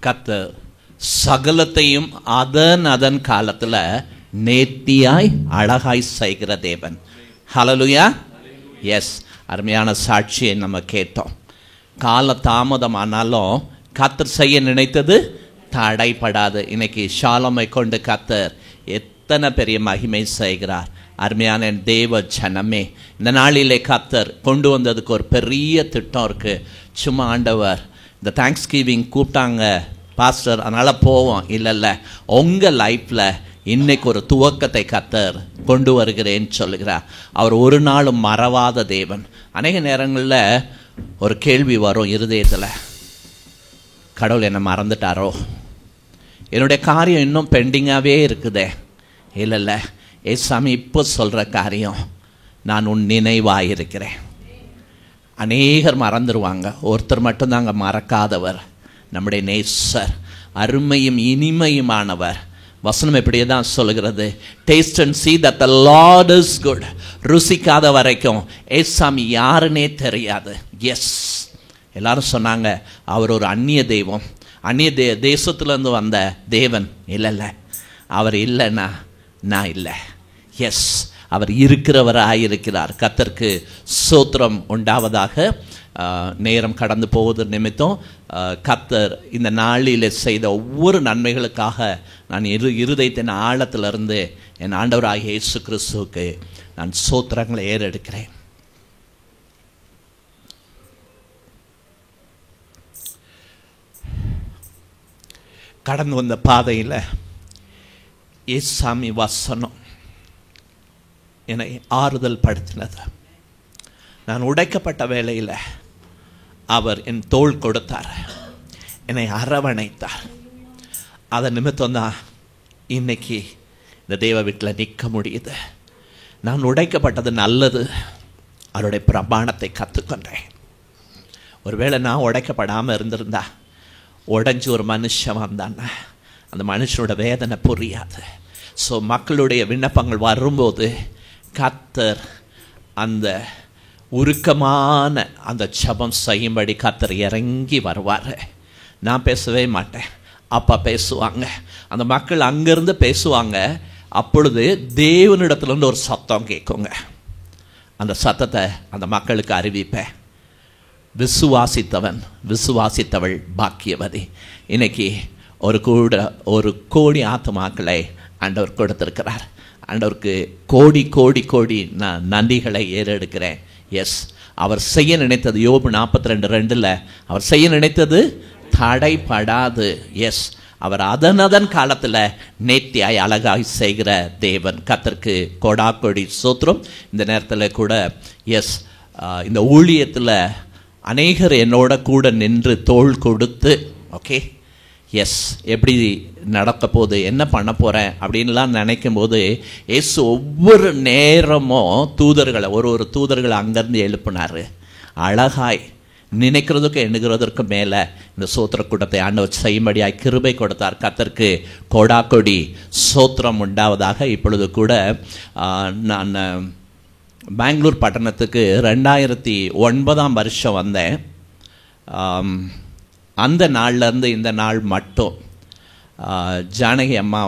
கர்த்தர் சகலத்தையும் அதன் காலத்தில் நேர்த்தியாய் அழகாய் செய்கிற தேவன். ஹல்லேலூயா. எஸ், அருமையான சாட்சியை நம்ம கேட்டோம். கால தாமதம் ஆனாலும் கர்த்தர் செய்ய நினைத்தது தடைப்படாது. இன்னைக்கு ஷாலோமை கொண்டு கர்த்தர் எத்தனை பெரிய மகிமை செய்கிறார். அருமையான தேவ ஜனமே, இந்த நாளிலே கர்த்தர் கொண்டு வந்ததுக்கு ஒரு பெரிய திட்டம் இருக்குது. சும்மா ஆண்டவர் இந்த தேங்க்ஸ் கிவிங் கூப்பிட்டாங்க பாஸ்டர் அதனால் போவோம் இல்லை, உங்கள் லைஃப்பில் இன்னைக்கு ஒரு துவக்கத்தை கர்த்தர் கொண்டு வருகிறேன்னு சொல்லுகிறார். அவர் ஒரு நாளும் மறவாத தேவன். அநேக நேரங்களில் ஒரு கேள்வி வரும் இருதயத்தில், கடவுள் என்னை மறந்துட்டாரோ, என்னுடைய காரியம் இன்னும் பெண்டிங்காகவே இருக்குதே. இல்லை, ஏசாமி இப்போ சொல்கிற காரியம், நான் உன் நினைவாக இருக்கிறேன். அநேகர் மறந்துடுவாங்க, ஒருத்தர் மட்டும்தாங்க மறக்காதவர், நம்முடைய நேசர், அருமையும் இனிமையுமானவர். வசனம் எப்படியே தான் சொல்லுகிறது, taste and see that the Lord is good. ருசிக்காத வரைக்கும் ஏசாமி யாருன்னே தெரியாது. எஸ், எல்லாரும் சொன்னாங்க அவர் ஒரு அந்நிய தெய்வம், அந்நிய தேசத்துலேருந்து வந்த தேவன். இல்லை, அவர் இல்லைன்னா நான் இல்லை. எஸ், அவர் இருக்கிறவராயிருக்கிறார். கர்த்தருக்கு ஸ்தோத்திரம் உண்டாவதாக. நேரம் கடந்து போவது நிமித்தம் கர்த்தர் இந்த நாளில் செய்த ஒவ்வொரு நன்மைகளுக்காக நான் இருதயத்தின் ஆழத்திலிருந்து என் ஆண்டவராகிய இயேசு கிறிஸ்துவுக்கு நான் ஸ்தோத்திரங்களை ஏறெடுக்கிறேன். கடந்து வந்த பாதையில் ஏசாமி வசனம் என்னை ஆறுதல் படுத்தினது. நான் உடைக்கப்பட்ட வேளையில் அவர் என் தோள் கொடுத்தார், என்னை அரவணைத்தார். அதன் நிமித்தம்தான் இன்னைக்கு இந்த தெய்வ வீட்டில் நிற்க முடியுது. நான் உடைக்கப்பட்டது நல்லது, அவருடைய பிரமாணத்தை கற்றுக்கொண்டேன். ஒருவேளை நான் உடைக்கப்படாமல் இருந்திருந்தா, உடைஞ்சி ஒரு மனுஷன் வந்தான்னா அந்த மனுஷனோட வேதனை புரியாது. ஸோ மக்களுடைய விண்ணப்பங்கள் வரும்போது கர்த்தர் அந்த உருக்கமான அந்த ஜெபம் செய்யும்படி கர்த்தர் இறங்கி வருவார். நான் பேசவே மாட்டேன், அப்பா பேசுவாங்க. அந்த மக்கள் அங்கேருந்து பேசுவாங்க. அப்பொழுது தேவனிடத்துலேருந்து ஒரு சத்தம் கேட்குங்க. அந்த சத்தத்தை அந்த மக்களுக்கு அறிவிப்பேன். விசுவாசித்தவன் விசுவாசித்தவள் பாக்கியவதி. இன்னைக்கு ஒரு கோடி ஆத்துமாக்களை ஆண்டவர் கொடுத்திருக்கிறார். ஆண்டவருக்கு கோடி கோடி கோடி நான் நன்றிகளை ஏறெடுக்கிறேன். எஸ், அவர் செய்ய நினைத்தது யோபு 42:2 அவர் செய்ய நினைத்தது தடைப்படாது. எஸ், அவர் அதன் காலத்தில் நேர்த்தியாய் அழகாய் செய்கிற தேவன். கர்த்தருக்கு கொடாக்கொடி ஸ்தோத்திரம். இந்த நேரத்தில் கூட எஸ், இந்த ஊழியத்தில் அநேகர் என்னோட கூட நின்று தோள் கொடுத்து ஓகே எஸ் எப்படி நடக்க போகுது, என்ன பண்ண போகிறேன் அப்படின்லாம் நினைக்கும் போது இயேசு ஒவ்வொரு நேரமும் தூதர்களை ஒரு தூதர்களை அங்கேருந்து எழுப்பினார். அழகாய் நினைக்கிறதுக்கு எண்ணுகிறதற்கு மேலே இந்த சோத்திர கூட்டத்தை ஆண்டவர் செய்யும்படியாய் கிருபை கொடுத்தார். கர்த்தருக்கு கொடாக்கொடி சோத்திரம் உண்டாவதாக. இப்பொழுது கூட நான் பெங்களூர் பட்டணத்துக்கு 2009 வந்தேன். அந்த நாள்லேருந்து இந்த நாள் மட்டும் ஜானகி அம்மா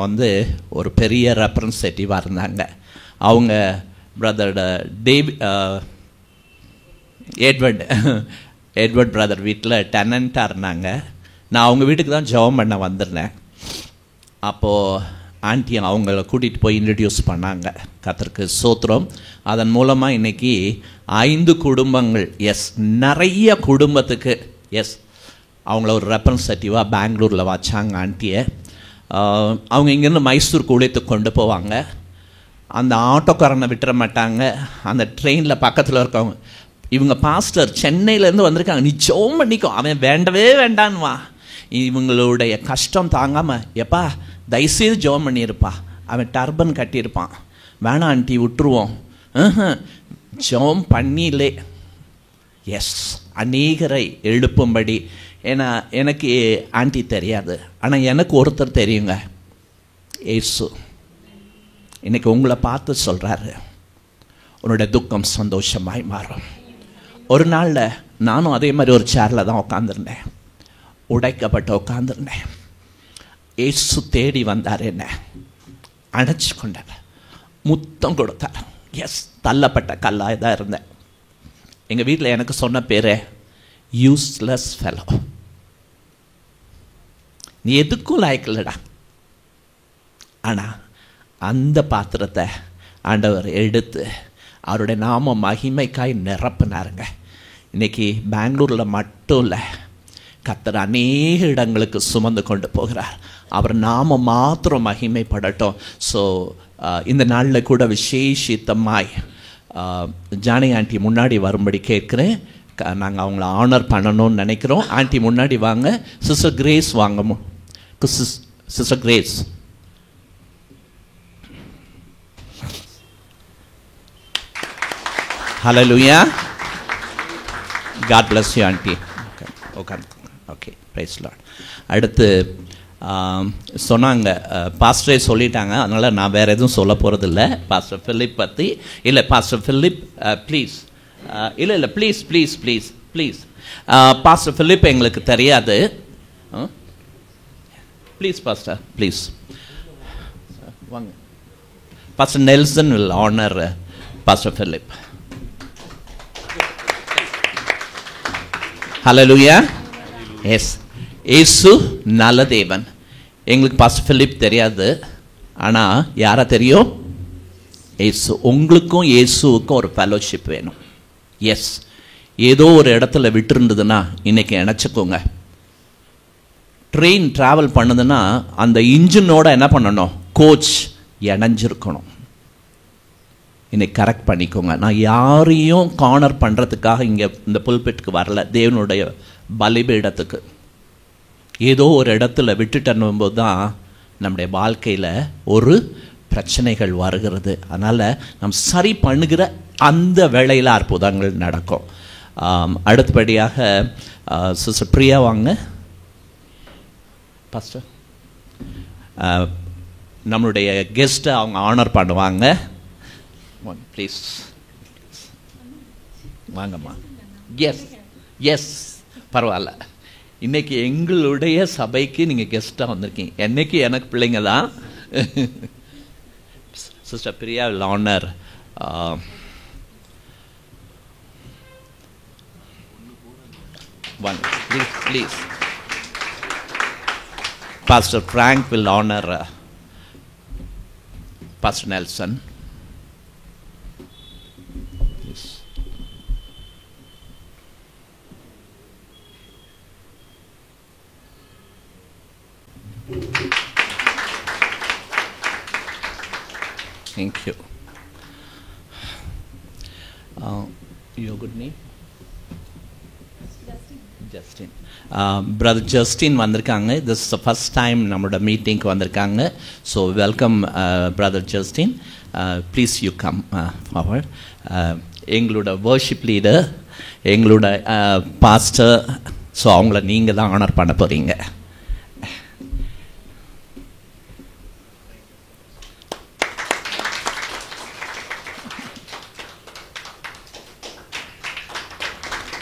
ஒரு பெரிய ரெப்ரசன்டேட்டிவாக இருந்தாங்க. அவங்க பிரதர் எட்வர்ட் பிரதர் வீட்டில் டெனண்ட்டாக இருந்தாங்க. நான் அவங்க வீட்டுக்கு தான் ஜெபம் பண்ண வந்திருந்தேன். அப்போது ஆண்டி அவங்கள கூட்டிகிட்டு போய் இன்ட்ரடியூஸ் பண்ணாங்க. கர்த்தருக்கு ஸ்தோத்திரம். அதன் மூலமாக இன்றைக்கி 5 குடும்பங்கள் எஸ் நிறைய குடும்பத்துக்கு எஸ் அவங்கள ஒரு ரெப்ரசன்டேட்டிவாக பெங்களூரில் வச்சாங்க ஆண்டியை. அவங்க இங்கேருந்து மைசூர் ஊழியத்துக்கு கொண்டு போவாங்க. அந்த ஆட்டோக்காரனை விட்டுற மாட்டாங்க. அந்த ட்ரெயினில் பக்கத்தில் இருக்கவங்க, இவங்க பாஸ்டர் சென்னையிலேருந்து வந்திருக்காங்க, நீ ஜெபம் பண்ணிக்கோ, அவன் வேண்டவே வேண்டான்வா. இவங்களுடைய கஷ்டம் தாங்காமல், எப்பா தயவுசெய்து ஜெபம் பண்ணியிருப்பா, அவன் டர்பன் கட்டியிருப்பான், வேணாம் ஆண்டி விட்டுருவோம். ஜெபம் பண்ணிலே எஸ் அநேகரை எழுப்பும்படி. ஏன்னா எனக்கு ஆண்டி தெரியாது, ஆனால் எனக்கு ஒருத்தர் தெரியுங்க, ஏசு. இன்றைக்கி உங்களை பார்த்து சொல்கிறாரு, உன்னுடைய துக்கம் சந்தோஷமாய் மாறும். ஒரு நாளில் நானும் அதே மாதிரி ஒரு சேரில் தான் உட்காந்துருந்தேன். உடைக்கப்பட்டு உட்காந்துருந்தேன். இயேசு தேடி வந்தார், என்ன அணைச்சி கொண்டார், முத்தம் கொடுத்தார். எஸ், தள்ளப்பட்ட கல்லாக தான் இருந்தேன். எங்கள் வீட்டில் எனக்கு சொன்ன பேர் யூஸ்லெஸ் ஃபெலோ, நீ எதுக்கும் லாய்க்கலடா. ஆனால் அந்த பாத்திரத்தை ஆண்டவர் எடுத்து அவருடைய நாம மகிமைக்காய் நிரப்பினாருங்க. இன்றைக்கி பெங்களூரில் மட்டும் இல்லை, கர்த்தர் அநேக இடங்களுக்கு சுமந்து கொண்டு போகிறார். அவர் நாம மாத்திரம் மகிமைப்படட்டும். ஸோ இந்த நாளில் கூட விசேஷித்தமாய் ஜானகி ஆண்டி முன்னாடி வரும்படி கேட்குறேன். நாங்கள் அவங்கள ஆனர் பண்ணணும்னு நினைக்கிறோம். ஆண்டி முன்னாடி வாங்க. சிஸ்டர் கிரேஸ் வாங்க. Sister Grace, hallelujah. God bless you aunty. Okay, praise Lord. அடுத்து சொன்னாங்க, பாஸ்டரே சொல்லிட்டாங்க, அதனால் நான் வேறு எதுவும் சொல்ல போகிறதில்ல. பாஸ்டர் ஃபிலிப் பற்றி இல்லை. பாஸ்டர் ஃபிலிப் ப்ளீஸ், இல்லை please please please please. Pastor Philip எங்களுக்கு தெரியாது. ப்ளீஸ் பாஸ்டர், ப்ளீஸ் வாங்க. Pastor Nelson will honour pastor Philip. Hallelujah. Yes, இயேசு நல்ல தேவன். எங்களுக்கு பாஸ்டர் ஃபிலிப் தெரியாது, ஆனால் யாரா தெரியும்? இயேசு. உங்களுக்கும் இயேசுவுக்கும் ஒரு ஃபெலோஷிப் வேணும். எஸ், ஏதோ ஒரு இடத்துல விட்டுருந்ததுன்னா இன்றைக்கி இணைச்சிக்கோங்க. ட்ரெயின் ட்ராவல் பண்ணுதுன்னா அந்த இன்ஜினோட என்ன பண்ணணும்? கோச் இணைஞ்சிருக்கணும். இன்னைக்கு கரெக்ட் பண்ணிக்கோங்க. நான் யாரையும் கார்னர் பண்ணுறதுக்காக இங்கே இந்த புல்பிட்டுக்கு வரல, தேவனுடைய பலிபீடத்துக்கு. ஏதோ ஒரு இடத்துல விட்டுட்டனும்போது தான் நம்முடைய வாழ்க்கையில் ஒரு பிரச்சனைகள் வருகிறது. அதனால் நம்ம சரி பண்ணுகிற அந்த வேளையில் அற்புதங்கள் நடக்கும். அடுத்தபடியாக சிஸ்டர் பிரியா வாங்க. பாஸ்டர், நம்மளுடைய கெஸ்ட்டை அவங்க ஆனர் பண்ணுவாங்க. ப்ளீஸ் வாங்கம்மா. எஸ் எஸ், பரவாயில்ல. இன்னைக்கு எங்களுடைய சபைக்கு நீங்கள் கெஸ்ட்டாக வந்திருக்கீங்க. என்னைக்கு எனக்கு பிள்ளைங்க தான். Sister Priya will honour one, please. Pastor Frank will honor Pastor Nelson. Please. Thank you. Your good name? Justin. Brother Justin வந்திருக்காங்க. This is the first time நம்மளோட மீட்டிங்க்கு வந்திருக்காங்க. So welcome Brother Justin. Please you come forward. எங்களோட worship leader, எங்களோட pastor, so அவங்கள நீங்கள் தான் honour பண்ண போகிறீங்க.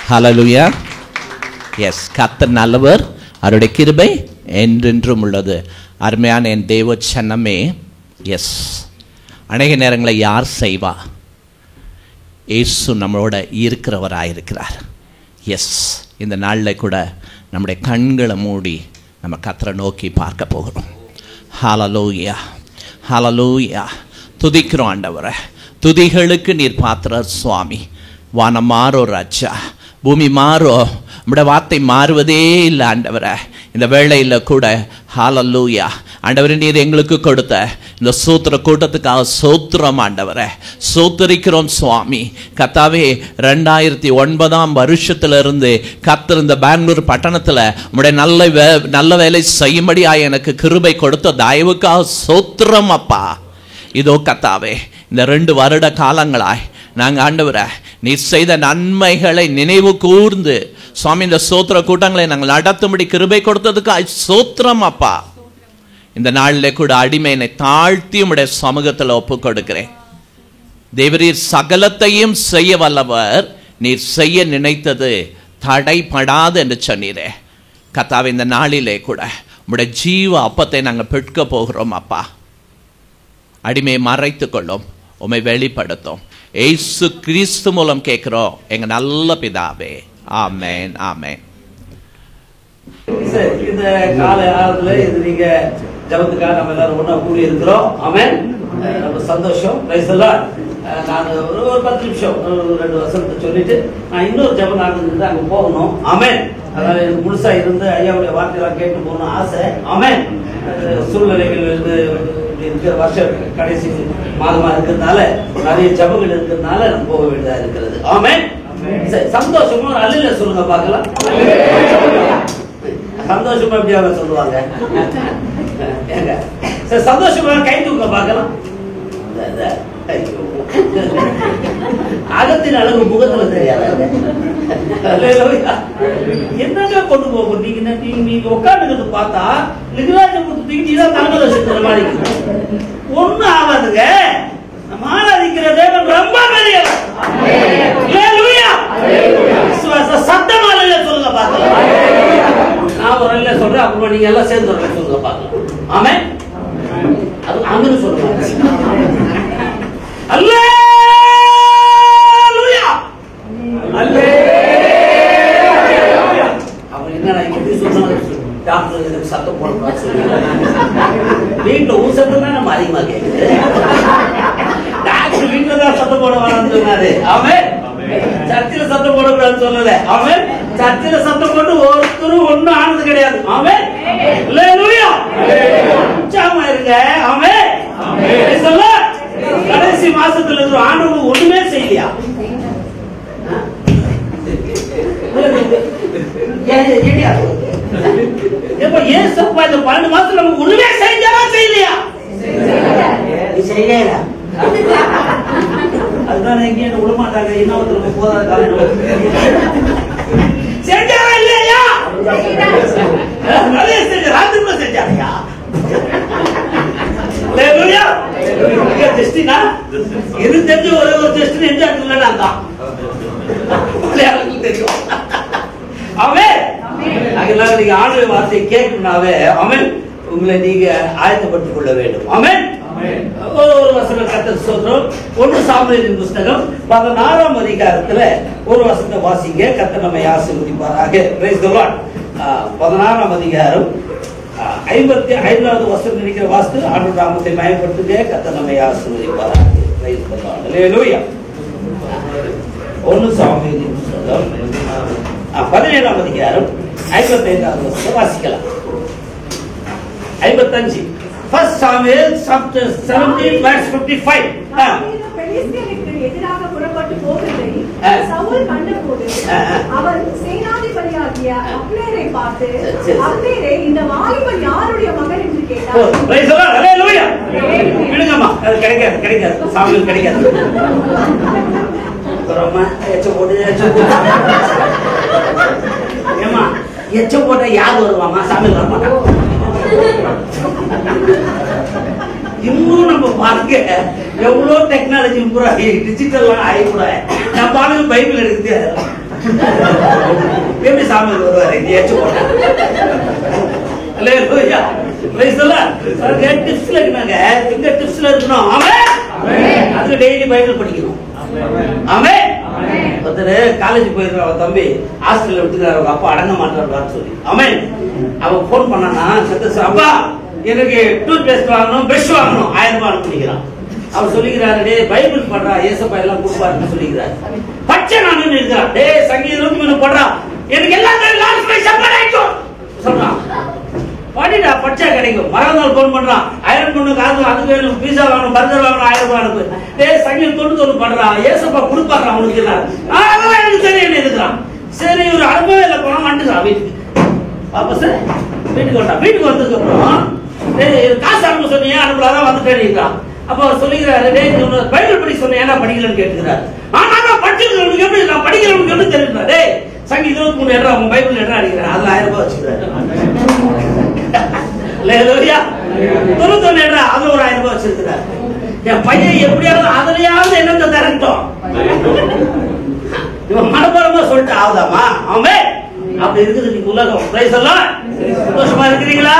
ஹல்லேலூயா. எஸ், கர்த்தர் நல்லவர், அவருடைய கிருபை என்றென்றும் உள்ளது. அருமையான என் தேவ சன்னமே, எஸ், அநேக நேரங்களில் யார் செய்வா? இயேசு நம்மளோட இருக்கிறவராயிருக்கிறார். எஸ், இந்த நாளில் கூட நம்முடைய கண்களை மூடி நம்ம கர்த்தரை நோக்கி பார்க்க போகிறோம். ஹல்லேலூயா, ஹல்லேலூயா. துதிக்கிறோம் ஆண்டவரை. துதிகளுக்கு நீர் பாத்திரர் சுவாமி. வானம் மாறோ ராஜா, பூமி மாறோ, நம்முடைய வார்த்தை மாறுவதே இல்லை ஆண்டவரை. இந்த வேளையில் கூட ஹல்லேலூயா ஆண்டவரே, நீர் எங்களுக்கு கொடுத்த இந்த சூத்திர கூட்டத்துக்காக சோத்திரம் ஆண்டவரை, சோத்தரிக்கிறோம் சுவாமி. கர்த்தாவே, 2009 வருஷத்திலிருந்து கர்த்தர் இந்த பெங்களூர் பட்டணத்தில் உம்முடைய நல்ல வேலை செய்யும்படியாக எனக்கு கிருபை கொடுத்த தயவுக்காக சோத்திரம் அப்பா. இதோ கர்த்தாவே, இந்த 2 வருட காலங்களாய் நாங்கள் ஆண்டவரை நீர் செய்த நன்மைகளை நினைவு கூர்ந்து சுவாமி இந்த சோத்திர கூட்டங்களை நாங்கள் நடத்தும்படி கிருபை கொடுத்ததுக்கு சோத்திரம் அப்பா. இந்த நாளிலே கூட அடிமையினை தாழ்த்தி உம்முடைய சமூகத்தில் ஒப்பு கொடுக்கிறேன். தேவரீர் சகலத்தையும் செய்ய வல்லவர், நீர் செய்ய நினைத்தது தடைப்படாது என்று சொன்னீரே. கர்த்தாவே, இந்த நாளிலே கூட உம்முடைய ஜீவ அப்பத்தை நாங்கள் பெற்க போகிறோம் அப்பா. அடிமையை மறைத்து கொள்ளும், உம்மை வெளிப்படுத்தும். இயேசு கிறிஸ்து மூலம் கேட்கிறோம் எங்க நல்ல பிதாவே. ஆமென், ஆமென். இந்த கால ஆறுல இது நீங்க ஜபத்துக்காக நம்ம எல்லாரும் ஒண்ணா கூடி இருக்கிறோம். ஆமென். ரொம்ப சந்தோஷம். Price the Lord. நான் ஒரு 10 நிமிஷம் 2 வசனத்தை சொல்லிட்டு நான் இன்னொரு ஜபம் நடந்துட்டு அங்க போகணும். ஆமென். அதனால எனக்கு முழுசா இருந்து ஐயாவுடைய வார்த்தையெல்லாம் கேட்டு போகணும் ஆசை. ஆமென். சூழ்நிலைகள் இருக்கிற வருஷம் கடைசி மாதமா இருக்கிறதுனால நிறைய ஜபங்கள் இருக்கிறதுனால நம்ம போக வேண்டியதா இருக்கிறது. ஆமென். சந்தோஷமா அல்ல சொல்லுங்க பார்க்கலாம். சந்தோஷமா எப்படியாக சொல்லுவாங்க? சந்தோஷமா கை தூக்க பார்க்கலாம். அகத்தின் அழகு முகத்துல தெரியாது. என்னங்க கொண்டு போகும் நீங்க உட்காந்துக்கிறது பார்த்தா லிங்கராஜன் தூக்கிட்டீங்கன்னா தங்கல சுத்துற மாதிரி ஒண்ணும் ஆகாதுங்க. ஆராதிக்கிற தேவன் ரொம்ப பெரிய சத்தமா சொல்லுங்க பார்க்கலாம். நான் ஒரு அல்ல சொல்றேன், அப்புறம் நீங்க எல்லாம் சேர்ந்து சொல்லுங்க பார்க்கலாம். ஆமென். அது அங்கன்னு சொல்லுவாங்க. அல்லேலூயா அல்லேலூயா. அவங்க என்ன இப்படி சொன்னாங்க, டாக்டர் எனக்கு சத்தம் போடக்கூடாது சொல்லுங்க. வீட்டுல ஊர் சத்தம் தான் நம்ம அதிகமா கேட்குது. டாக்டர் வீட்டுல தான் சத்தம் போட வேணாம்னு சொன்னாரு. ஆமென். சர்ச்சில் சத்தம் போடக்கூடாதுன்னு சொல்லல. ஆமென். சர்ச்சில் சத்தம் போட்டு ஒருத்தரும் ஒண்ணும் ஆனது கிடையாது. ஆமென். அல்லேலூயா. உற்சாகமா இருங்க. ஆமென். சொல்ல கடைசி மாசத்துல இருக்கிற ஆண்டவங்க ஒண்ணுமே செய்யலையா? ஏசப்பா இந்த 12 மாசத்துல நமக்கு ஒண்ணுமே செஞ்சாரா செய்யலையா? செய்யல. அதுதான் எங்கேயும் விட மாட்டாங்க. இன்னொருத்தருக்கு போதாத காலம் செஞ்சாரா இல்லையா? நிறைய செஞ்ச ராத்திரிக்குள்ள செஞ்சாரையா? இது தெரிஞ்சு ஒரே ஒரு டெஸ்ட் தெரியும். அவன் நீங்க ஆண்டவருடைய வார்த்தையை கேட்கணும்னாவே அவன் உங்களை நீங்க ஆயத்தப்பட்டுக் கொள்ள வேண்டும். அவன் ஒரு வசனம் கர்த்தர் ஸ்தோத்திரம். 1 சாமுவேலின் புஸ்தகம் 16ஆம் அதிகாரத்துல ஒரு வசனத்தை வாசிங்க. கர்த்தர் நம்மை ஆசீர்வதிப்பாராக. Price the Lord. 16ஆம் அதிகாரம் 55வது வசனம் நினைக்கிற வாஸ்து ஆண்டவர் நாமத்தை மயப்படுத்துங்க. கர்த்தர் நம்மை ஆசீர்வதிப்பாராக. Price the Lord. அல்லேலூயா. 1 சாமுவேலின் புஸ்தகம் 17ஆம் அதிகாரம் 55வது வசனம் வாசிக்கலாம். 55 First Samuel chapter 17 verse 55. பெலிஸ்தியருக்கு எதிராக புறப்பட்டு போகிறதை சவுல் கண்டபோது அவர் சேனாதிபதியாகிய அப்னேரை பார்த்து, அப்னேரே, இந்த வாலிபன் யாருடைய மகன் என்று கேட்டார். Praise the Lord. Hallelujah. விடுங்கம்மா. அது கிடைக்காது. சாமுவேல் கிடைக்காது. பரமா ஏமா எச்ச போட்ட யார் வருவாமா? சாமுவேல் வர மாட்டான். இன்னும் நம்ம பாருங்க எவ்வளவு டெக்னாலஜி இம்ப்ரூவ் ஆகி டிஜிட்டல்லாம் ஆகிக்கூட நம்ம பாருங்க பைபிள் எடுக்குது. எப்படி சாமியில் வருவாரு ஏச்சு போட்டா? டிப்ஸ்ல இருந்தாங்க. எங்க டிப்ஸ்ல இருக்கணும்? அதுக்கு டெய்லி பைபிள் படிக்கணும். ஆமென். ஒருத்தர் காலேஜ் போயிருக்கிற அவன் தம்பி ஹாஸ்டல்ல விட்டுக்கிறார். அவங்க அப்பா அடங்க மாட்டாரு சொல்லி. ஆமென். அவன் போன் பண்ணானா, அப்பா எனக்கு டூத் பேஸ்ட் வாங்கணும், பிரஷ் வாங்கணும், 1000 ரூபாய் பண்ணிக்கிறான். அவர் சொல்லிக்கிறாரு, டே பைபிள் பண்றா, ஏசப்பா எல்லாம் கொடுப்பாருன்னு சொல்லிக்கிறாரு. பச்சை நான் இருக்கிறான். டே சங்கீதம் 23 பண்றான், எனக்கு எல்லாம் சொல்றான். படிடா பச்சை கிடைக்கும். மறந்தால் போன் பண்றான், 1000 பொண்ணு காசு அதுக்கு வேணும், பீஸா வாங்கணும், பர்கர் வாங்கணும், 1000 ரூபாய் அனுப்பு. டே சங்கீதம் 91 பண்றான், ஏசப்பா கொடுப்பாரு அவனுக்கு. அதெல்லாம் எனக்கு தெரியும் இருக்கிறான். சரி ஒரு அனுபவம் இல்லை, போனா வந்துட்டான் வீட்டுக்கு. பாப்பா சார் வீட்டுக்கு வந்தான். வீட்டுக்கு வந்ததுக்கு அப்புறம் காசு அனுப்ப சொன்னீங்க, அனுப்பலாதான் வந்துட்டேன். அப்ப அவர் சொல்லிக்கிறாரு, பைபிள் படி சொன்ன ஏன்னா படிக்கலன்னு கேட்டுக்கிறாரு. நான் படிச்சிருக்கேன், எப்படி நான் படிக்கிறவனுக்கு எப்படி தெரியுறாரு? டே சங்கி 23 எட்ரா உங்க பைபிள் எட்ரா அடிக்கிறாரு, அதுல 1000 ரூபாய் வச்சுக்கிறாரு. 91 எட்ரா அதுல ஒரு 1000 ரூபாய் வச்சிருக்கிறாரு. என் பையன் எப்படியாவது அதுலயாவது என்னத்தை திரட்டும். இவன் மனப்பரமா சொல்லிட்டு ஆகுதாமா? அவன் அப்படி இருக்குது இன்னைக்கு உலகம். Price the Lord. சந்தோஷமா இருக்கிறீங்களா?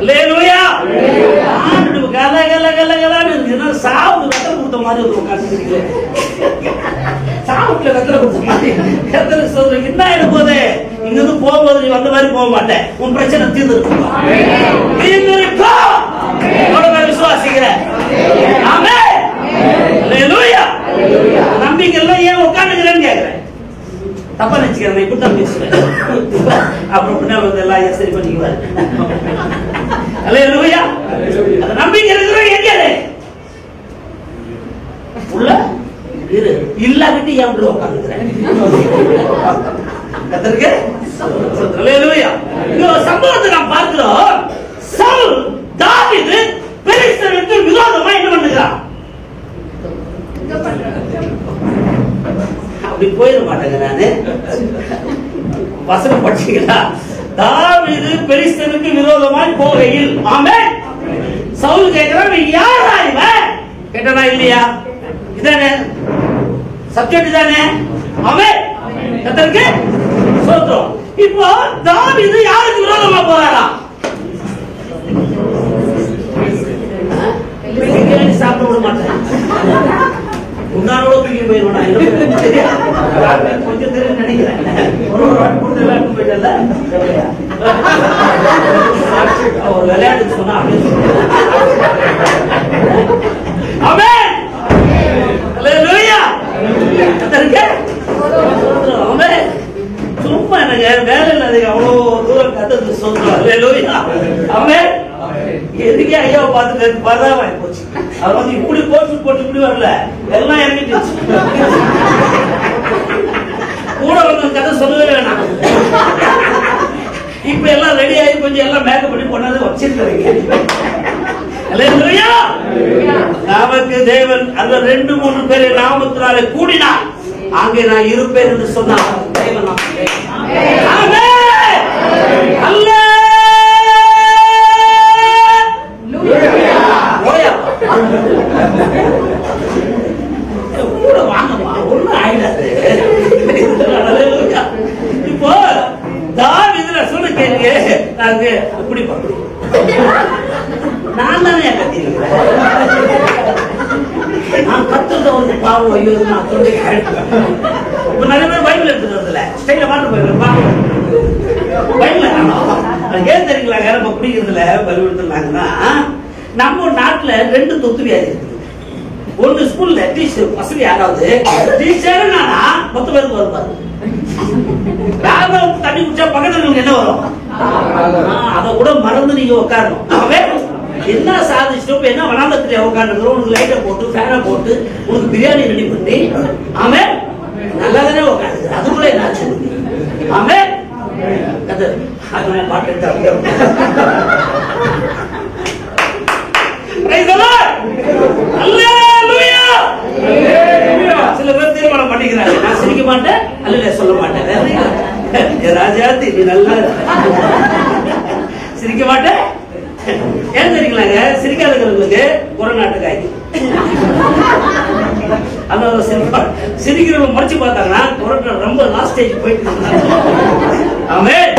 அல்லேலூயா. கல கல கல கலன்னு இருக்குன்னா சாவுக்கு கத்தரை கொடுத்த மாதிரி ஒரு உட்காந்துக்கிறீங்களே. சாவுக்குள்ள கத்தரை கொடுத்த மாதிரி கத்தரை சொல்றீங்க. என்ன ஆயிடும் போது இங்க இருந்து போகும்போது நீ வந்த மாதிரி போக மாட்டேன். உன் பிரச்சனை தீர்ந்துருக்கும். விசுவாசிக்கிறேன். ஆமென். அல்லேலூயா. நம்பிக்கை எல்லாம் ஏன் உட்காந்துக்கிறேன்னு கேட்கிறேன். தப்பா நினைச்சுக்கிறேன். இப்படித்தான் பேசுறேன். அப்புறம் பின்னாடி எல்லாம் சரி பண்ணிக்குவாரு. அல்லேலூயா. அந்த நம்பிக்கை இருக்கிற எங்க உள்ள இல்லாவிட்டு ஏன் உள்ள உட்காந்துக்கிறேன். கத்தருக்கு அல்லேலூயா. இந்த சம்பவத்தை நாம் பார்க்கிறோம். சவுல் தாவீது பெலிஸ்தருக்கு விரோதமா என்ன பண்ணுகிறான்? அப்படி போயிட மாட்டேங்க. நானு வசனம் படிச்சீங்களா? தாவீது பெலிஸ்தருக்கு விரோதமாய் போகையில். ஆமென். சவுல் கேட்கிறான், யாரா இவன்? கேட்டனா இல்லையா? இதானே சப்ஜெக்ட் தானே. ஆமென். கர்த்தருக்கு ஸ்தோத்திரம். இப்போ தாவீது யாருக்கு விரோதமா போறாரா? சாப்பிட விட மாட்டேன். உன்னாரோட தூக்கி போயிருவேன். கொஞ்சம் தெரியும் நினைக்கிறேன். ஒரு போயிட்டல ஒரு விளையாட்டு சொன்னா ஆமென். அல்லேலூயா. ஆமென். சும்மா எனக்கு வேலை இல்லாத அவ்வளவு தூரம் கத்தது சொல்றோம். அல்லேலூயா. ஆமென். எதுக்கே ஐயாவை பார்த்து பரவாயில்லை போச்சு. அவர் வந்து இப்படி போட்டு இப்படி வரல, எல்லாம் இறங்கிட்டு கூட வந்து கதை சொல்லவே வேணாம். இப்ப எல்லாம் ரெடி ஆகி கொஞ்சம் எல்லாம் மேக்கப் பண்ணி கொண்டாந்து வச்சிருக்கிறீங்க. அல்லேலூயா. நமக்கு தேவன் அந்த 2-3 பேரை நாமத்தினாலே கூடினார், அங்கே நான் இருப்பேன் என்று சொன்னார். தேவன் ஆமென். அல்லேலூயா. கூட வாங்கம்மா, ஒண்ணும் ஆயிடாது. இப்போ தாவீது சொன்ன கேள்வி நாங்க அப்படி பார்க்கிறோம். நான் தானே கத்திருக்கிறேன். நான் கத்துறத வந்து பாவம் ஐயோ நான் சொல்லி இப்ப நிறைய பேர் பைபிள் எடுத்துக்கிறதுல ஸ்டைல மாட்டு போயிருக்கேன். பைபிள் ஏன் தெரியுங்களா? இப்ப குடிக்கிறதுல பைபிள் எடுத்துருந்தாங்கன்னா நம்ம நாட்டுல 2 தொத்து வியாதி இருக்கு. ஒன்னு ஸ்கூல்ல டீச்சர் பசங்க யாராவது டீச்சர் நானா 10 பேருக்கு வருவாரு. யாரும் தண்ணி குடிச்சா பக்கத்துல என்ன வரும்? அதை கூட மறந்து நீங்க உட்காரணும். அவன் என்ன சாதிச்சிட்டோம், என்ன வனாந்தத்துல உட்காந்துக்கிறோம், உனக்கு லைட்டை போட்டு ஃபேனை போட்டு உனக்கு பிரியாணி ரெடி பண்ணி அவன் நல்லா தானே உட்காந்து. அதுக்குள்ள என்ன ஆச்சு? அவன் பாட்டு சில பேர் தீர்மானம் பண்ணிக்கிறாங்க, நான் சிரிக்க மாட்டேன், அல்ல சொல்ல மாட்டேன். ராஜாத்தி நல்லா சிரிக்க மாட்டேன். ஏன் தெரியுங்களாங்க? சிரிக்காதவங்களுக்கு கொரோனாட்டு காய்க்கு அந்த சிரிக்கிறவங்க முடிச்சு பார்த்தாங்கன்னா கொரோனா ரொம்ப லாஸ்ட் ஸ்டேஜ் போயிட்டு. அவன்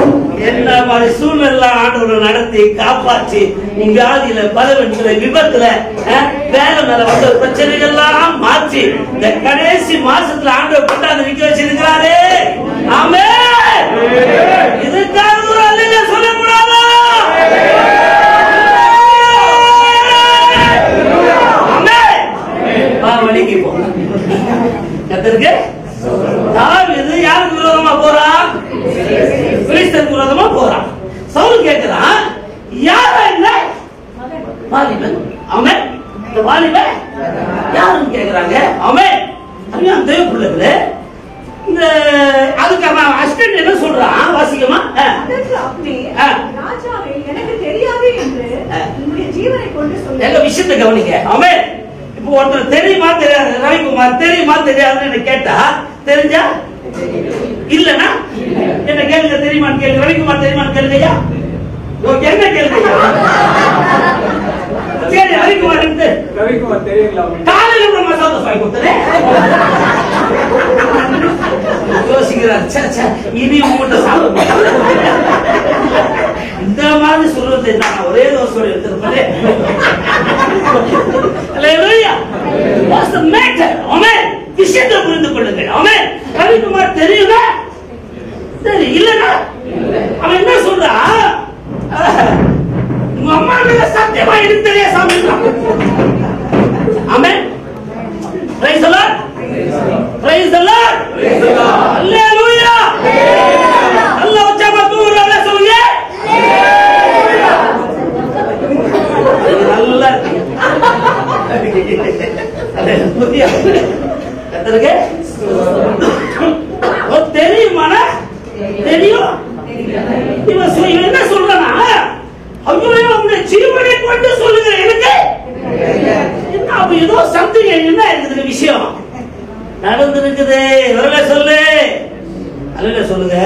என்ன மாதிரி சூழ்நிலை ஆண்டவரை நடத்தி காப்பாற்றி வியாதியில பலவென்ற விபத்துல வேலை மேல வந்த பிரச்சனைகள்லாம் மாற்றி இந்த கடைசி மாசத்துல ஆண்டவர் கொண்டாந்து நிக்க வச்சிருக்கிறாரே. ஆமென். இதுக்காக ஒரு அல்லேலூயா சொல்லக்கூடாதா? வழிக்கு போங்க. தாவீது யாருக்கு விரோதமா போறான்? பெலிஸ்தருக்கு விரோதமா போறான். சவுல் கேட்கிறான், யாரா என்ன? வாலிபன். அவன் இந்த வாலிபன் யாருன்னு கேட்கிறாங்க. அவன் தேவ பிள்ளைகளே. இந்த அதுக்கு அவன் அசிஸ்டன்ட் என்ன சொல்றான்? வாசிக்கமா? ராஜாவே, எனக்கு தெரியாது என்று உம்முடைய ஜீவனை கொண்டு சொல்ல. எங்க விஷயத்தை கவனிங்க. அவன் இப்போ ஒருத்தர் தெரியுமா தெரியாது, ரவிக்குமார் தெரியுமா தெரியாதுன்னு கேட்டா தெரிஞ்சா இல்லன்னா என்ன கேளுங்க, தெரியுமான்னு கேளுங்க. ரவிக்குமார் தெரியுமான்னு கேளுங்கய்யா. என்ன கேளுங்க? சரி ரவிக்குமார் தெரியுங்களா? காலையில மசாலா வாங்கி கொடுத்தேன். யோசிக்கிறார், இனி உங்கள்கிட்ட சாப்பிட இந்த மாதிரி சொல்றது நான் ஒரே தோசை எடுத்திருப்பேன். விஷயத்தை புரிந்து கொள்ளுங்கள். அவன் ரவிக்குமார் தெரியுதா? சரி இல்லனா அவன் என்ன சொல்றான்? உங்க அம்மா மேல சத்தியமா எனக்கு தெரியாது சாமி. ஆமென். Praise the Lord. Praise the Lord. Hallelujah. அல்லாஹ் உச்சமா தூரல சொல்லுங்க. நல்லா ஹalleluya. கத்தருக்கு தெரியுமானா? தெரியும். இவன் என்ன சொல்றானா? ஐயோ உங்களுடைய ஜீவனை கொண்டு சொல்லுங்க எனக்கு. என்ன அப்ப ஏதோ சம்திங் என்ன இருக்குது விஷயம் நடந்துருக்குது. வரல சொல்லு. அல்ல சொல்லுங்க.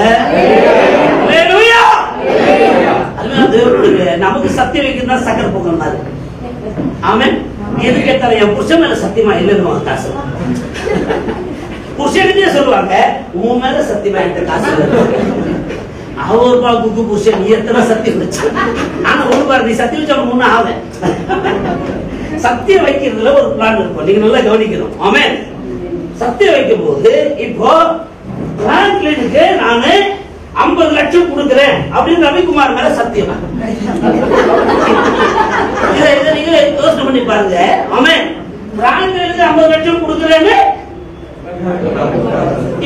ஹalleluya. அல்ல தேவனுடைய நமக்கு சத்தியம் வைக்கிறதா சக்கர பொங்கல் மாதிரி. ஆமென். எது கேட்டாலும் என் புருஷன் மேல சத்தியமா இல்லைன்னு காசு புருஷனுக்கே சொல்லுவாங்க, உன் மேல சத்தியமா என்கிட்ட காசு இல்லை. அவர் பாக்கு புருஷன் நீ எத்தனை சத்தியம் வச்சு, ஆனா ஒரு பாரு நீ சத்தியம் வச்ச முன்ன ஆவேன். சத்தியம் வைக்கிறதுல ஒரு பிளான் இருக்கும், நீங்க நல்லா கவனிக்கணும். ஆமென். சத்தியம் வைக்கும் போது இப்போ பிராங்க்லினுக்கு நானு 50 லட்சம் கொடுக்கிறேன் அப்படின்னு ரவிக்குமார் மேல சத்தியமா இதை நீங்க யோசனை பண்ணி பாருங்க. ஆமென். பிராங்க்லினுக்கு 50 லட்சம் கொடுக்கிறேன்னு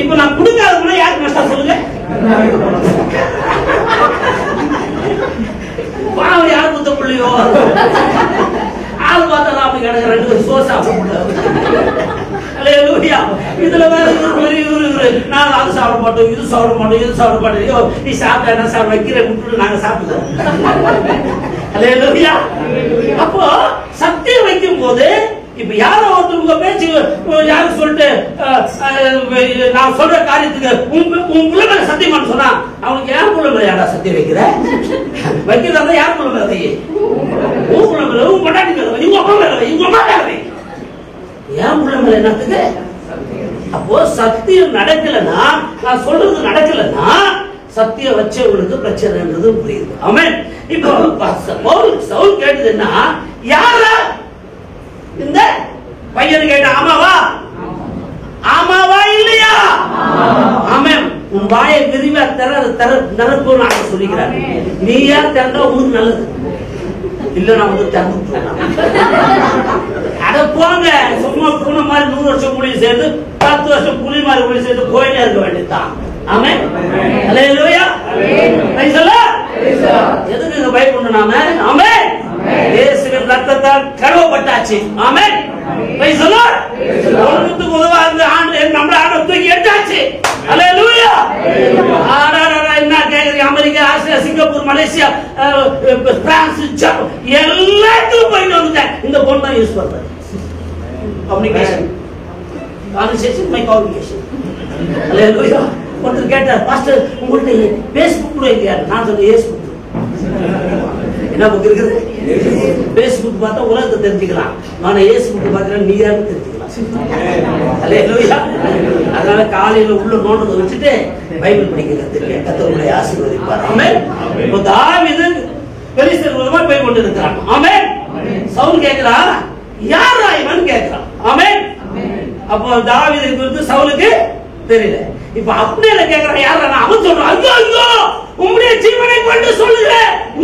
இப்ப நான் கொடுக்காதவங்க யாருக்கு நஷ்டம் சொல்லுங்க? பாவம் யார் குத்த பிள்ளையோ ஆள் பார்த்தா அப்படி கிடக்கு 2 சோசா இதுல நான் அது சாப்பிட மாட்டோம், இது சாப்பிட மாட்டோம், இது சாப்பிட மாட்டோம். நீ சாப்பிட்டா என்ன சாப்பிட வைக்கிற விட்டு நாங்க சாப்பிடுவோம். அப்போ சத்தியம் வைக்கும் போது இப்ப யாரோ ஒருத்தவங்க பேச்சு யாரும் சொல்லிட்டு நான் சொல்ற காரியத்துக்கு உன் பிள்ளை மேல சத்தியமானு சொன்னா அவனுக்கு யார் பிள்ளை மேல யாரா சத்தியம் வைக்கிற? வைக்கிறதா யார் பிள்ளை மேல வை? உன் பிள்ளை மேல, உன் பொண்டாட்டி மேல வை, உங்க அப்பா மேல வை, உங்க அம்மா மேல வை. ஏன் பிள்ளை மேல என்னத்துக்கு? அப்போ சத்தியம் நடக்கலன்னா, நான் சொல்றது நடக்கலன்னா சத்தியம் வச்சவங்களுக்கு பிரச்சனைன்றது புரியுது. ஆமென். இப்போ சவுல் கேட்டதுன்னா யாரா இந்த பையன் கேட்ட? ஆமாவா? ஆமாவா இல்லையா? ஆமென். உன் வாயை விரிவா திறப்புன்னு நான் சொல்லிக்கிறேன். நீயா திறந்தா உனக்கு நல்லது, இல்ல நான் வந்து திறந்து அட போங்க. சும்மா பூனை மாதிரி 100 வருஷம் புளி சேர்ந்து 10 வருஷம் புலி மாதிரி புளி சேர்ந்து போயிட்டே இருக்க வேண்டியதுதான். ஆமென். ஹalleluya. Praise the Lord. எதுக்கு பயப்படணும் நாம? ஆமென். இயேசுவின் ரத்தத்தால் கழுவப்பட்டாச்சு. ஆமென். Price the Lord. ஒருத்துக்கு உதவா இருந்த ஆண்டு நம்ம ஆண்டை தூக்கி எடுத்தாச்சு. ஹalleluya. ஆடாடா என்ன கேக்குறீங்க? America, Australia, Singapore, Malaysia, France, எல்லாத்துக்கும் போயிட்டு வந்துட்டேன். இந்த போன் தான் யூஸ் பண்றேன். Communication, conversation, my communication. ஹalleluya. ஒருத்தர் கேட்டார், பாஸ்டர் உங்கள்கிட்ட பேஸ்புக் கூட இல்லையா? நான் சொன்னேன் ஏஸ்புக். என்ன புக் இருக்குது? பேஸ்புக் பார்த்தா உலகத்தை தெரிஞ்சுக்கலாம், ஆனா ஏஸ்புக் பார்த்தா நீ யாருன்னு தெரிஞ்சுக்கலாம். ஹalleluya. அதனால காலையில உள்ள நோட்டத்தை வச்சுட்டு பைபிள் படிக்கிறது கர்த்தருடைய ஆசீர்வதிப்பார். ஆமென். இப்போ தாவீது பெலிஸ்தர் மூலமா போய் கொண்டு இருக்கிறான். ஆமென். சவுல் கேக்குறான், யாரா இவன் கேக்குறான். ஆமென். அப்போ தாவீதை குறித்து சவுலுக்கு தெரியல. இப்ப அப்னேல கேக்குறான், யாரா? அவன் சொல்றான், ஐயோ ஐயோ உம்முடைய ஜீவனை கொண்டு சொல்லுங்க,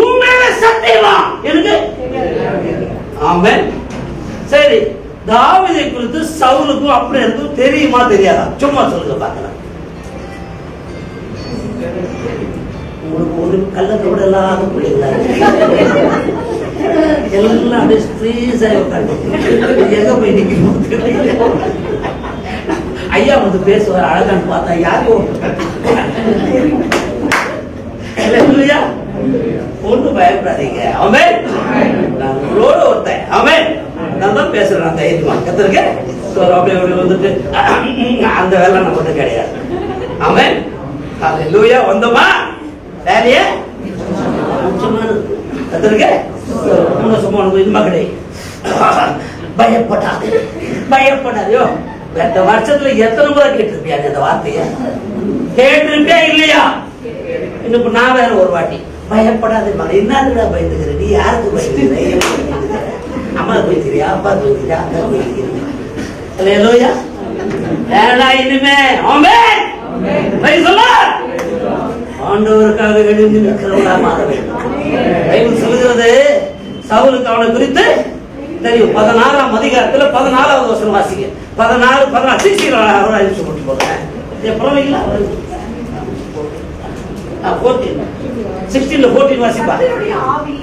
உன் மேல சத்தியமா எனக்கு. ஆமென். சரி, தாவீதை குறித்து சவுலுக்கும் அப்னேலுக்கும் தெரியுமா தெரியாதா? சும்மா சொல்லுங்க பார்க்கலாம். உங்களுக்கு ஒரு கல்லத்தை விட இல்லாத பிள்ளைங்களா எல்லாம் அப்படியே ஃப்ரீஸ் ஆகி உட்காந்து எங்க போய் நிற்கணும்? ஐயா வந்து பேசுவார், அழகான்னு பார்த்தா யாரும் ஒண்ணு பயப்படாதீங்க. ஆமென். நான் உங்களோட ஒருத்தன். ஆமென். நான் தான் பேசுறேன் தைரியமா கத்துருக்கேன். அப்படியே வந்துட்டு அந்த வேலை நமக்கு கிடையாது. ஆமென். ஹalleluya. வந்தோமா வேலையே கத்துருக்க சும்மா இது மகளே பயப்படாது பயப்படாதையோ இந்த வருஷத்துல எத்தனை முறை கேட்டிருப்பியா அந்த வார்த்தைய? கேட்டிருப்பியா இல்லையா? இன்னும் நான் வேற ஒரு வாட்டி பயப்படாத மகன், என்னதுடா பயந்துக்கிற நீ? யாருக்கு பயந்துக்கிற? அம்மா பயந்துக்கிறியா? அப்பா பயந்துக்கிறியா? அக்கா பயந்துக்கிறியா? அல்லேலூயா. ஏடா இனிமே ஆமென் பிரைஸ் தி லார்ட். ஆண்டவருக்காக எழுந்து நிற்கிறவங்களா மாற வேண்டும். பைபிள் சொல்கிறது சவுலுக்கு அவனை குறித்து தெரியும். 16ஆம் அதிகாரத்துல 14வது வசனம் வாசிங்க. 16 16 சீக்கிரம் அவரை அழிச்சு போட்டு போறேன். பரவாயில்ல 16 14 வாசிப்பா. கர்த்தருடைய ஆவி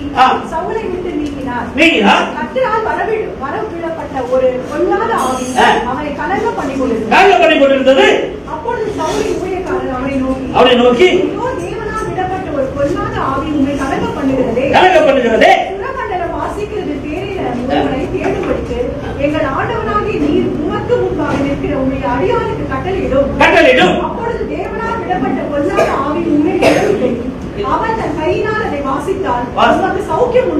சவுலை விட்டு நீங்கினார். கர்த்தரால் வரவிடப்பட்ட ஒரு பொல்லாத ஆவி அவனை கலங்க பண்ணிக்கொண்டிருந்தது. அப்பொழுது சவுலின் ஊழியக்காரர் அவனை நோக்கி தேவனால் விடப்பட்ட ஒரு பொல்லாத ஆவி உன்னை கலங்க பண்ணுகிறதே. சுரமண்டலம் வாசிக்கிறது பேரில் உங்களை தேடும்படிக்கு எங்கள் ஆண்டவனாகிய நீர் உமக்கு முன்பாக நிற்கிற உன்னுடைய அடியானுக்கு கட்டளையிடும். அப்பொழுது தேவனால் விடப்பட்ட பொல்லாத ஆவி உன்னை தேடவில்லை. அவன் தன் கையினால் அதை வாசித்தால் உனக்கு சௌக்கியம்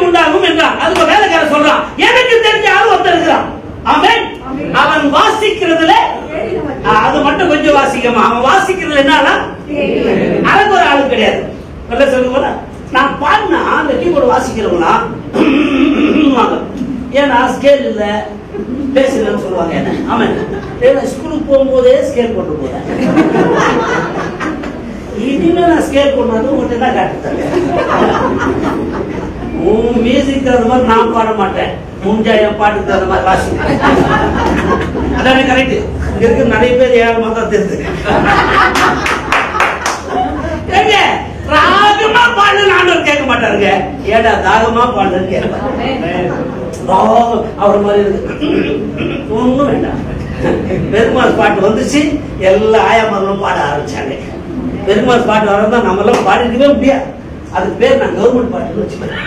உண்டாகும் என்றான். அதுக்கு வேலைக்காரன் சொல்றான், எனக்கு தெரிஞ்ச ஆள் ஒருத்தர் இருக்கிறான். ஆமென். அவன் வாசிக்கிறதுல அது மட்டும் கொஞ்சம் வாசிக்கமா. அவன் வாசிக்கிறதுல என்னன்னா அதுக்கு ஒரு ஆளு கிடையாது. சொல்லுங்க, நான் பாடினா அந்த கீபோர்டு வாசிக்கிறவங்களா ஏன்னா ஸ்கேல் இல்ல பேசலன்னு சொல்லுவாங்க. என்ன ஆமென். ஸ்கூலுக்கு போகும்போதே ஸ்கேல் போட்டு போறேன். இனிமே நான் ஸ்கேல் பண்ணாலும் உங்கள்கிட்ட தான் காட்டுத்தாங்க. உன் மியூசிக் தகுந்த மாதிரி நான் பாட மாட்டேன். முடிஞ்சா என் பாட்டுக்கு தகுந்த மாதிரி வாசிக்கிறேன். அதானே கரெக்ட். இருக்கு நிறைய பேர் ஏழமா தான் தெரிஞ்சு ராகமா பாடு நானும் கேட்க மாட்டாருங்க. ஏடா தாகமா பாடுன்னு கேட்பாரு. அவர் மாதிரி இருக்கு ஒன்னும் வேண்டாம். பெருமாள் பாட்டு வந்துச்சு, எல்லா ஆயாமர்களும் பாட ஆரம்பிச்சாங்க. பெருமாள் பாட்டு வரதான் நம்ம எல்லாம் பாடிக்கவே முடியாது. அதுக்கு பேர் நான் கவர்மெண்ட் பாட்டுன்னு வச்சுக்கிறேன்.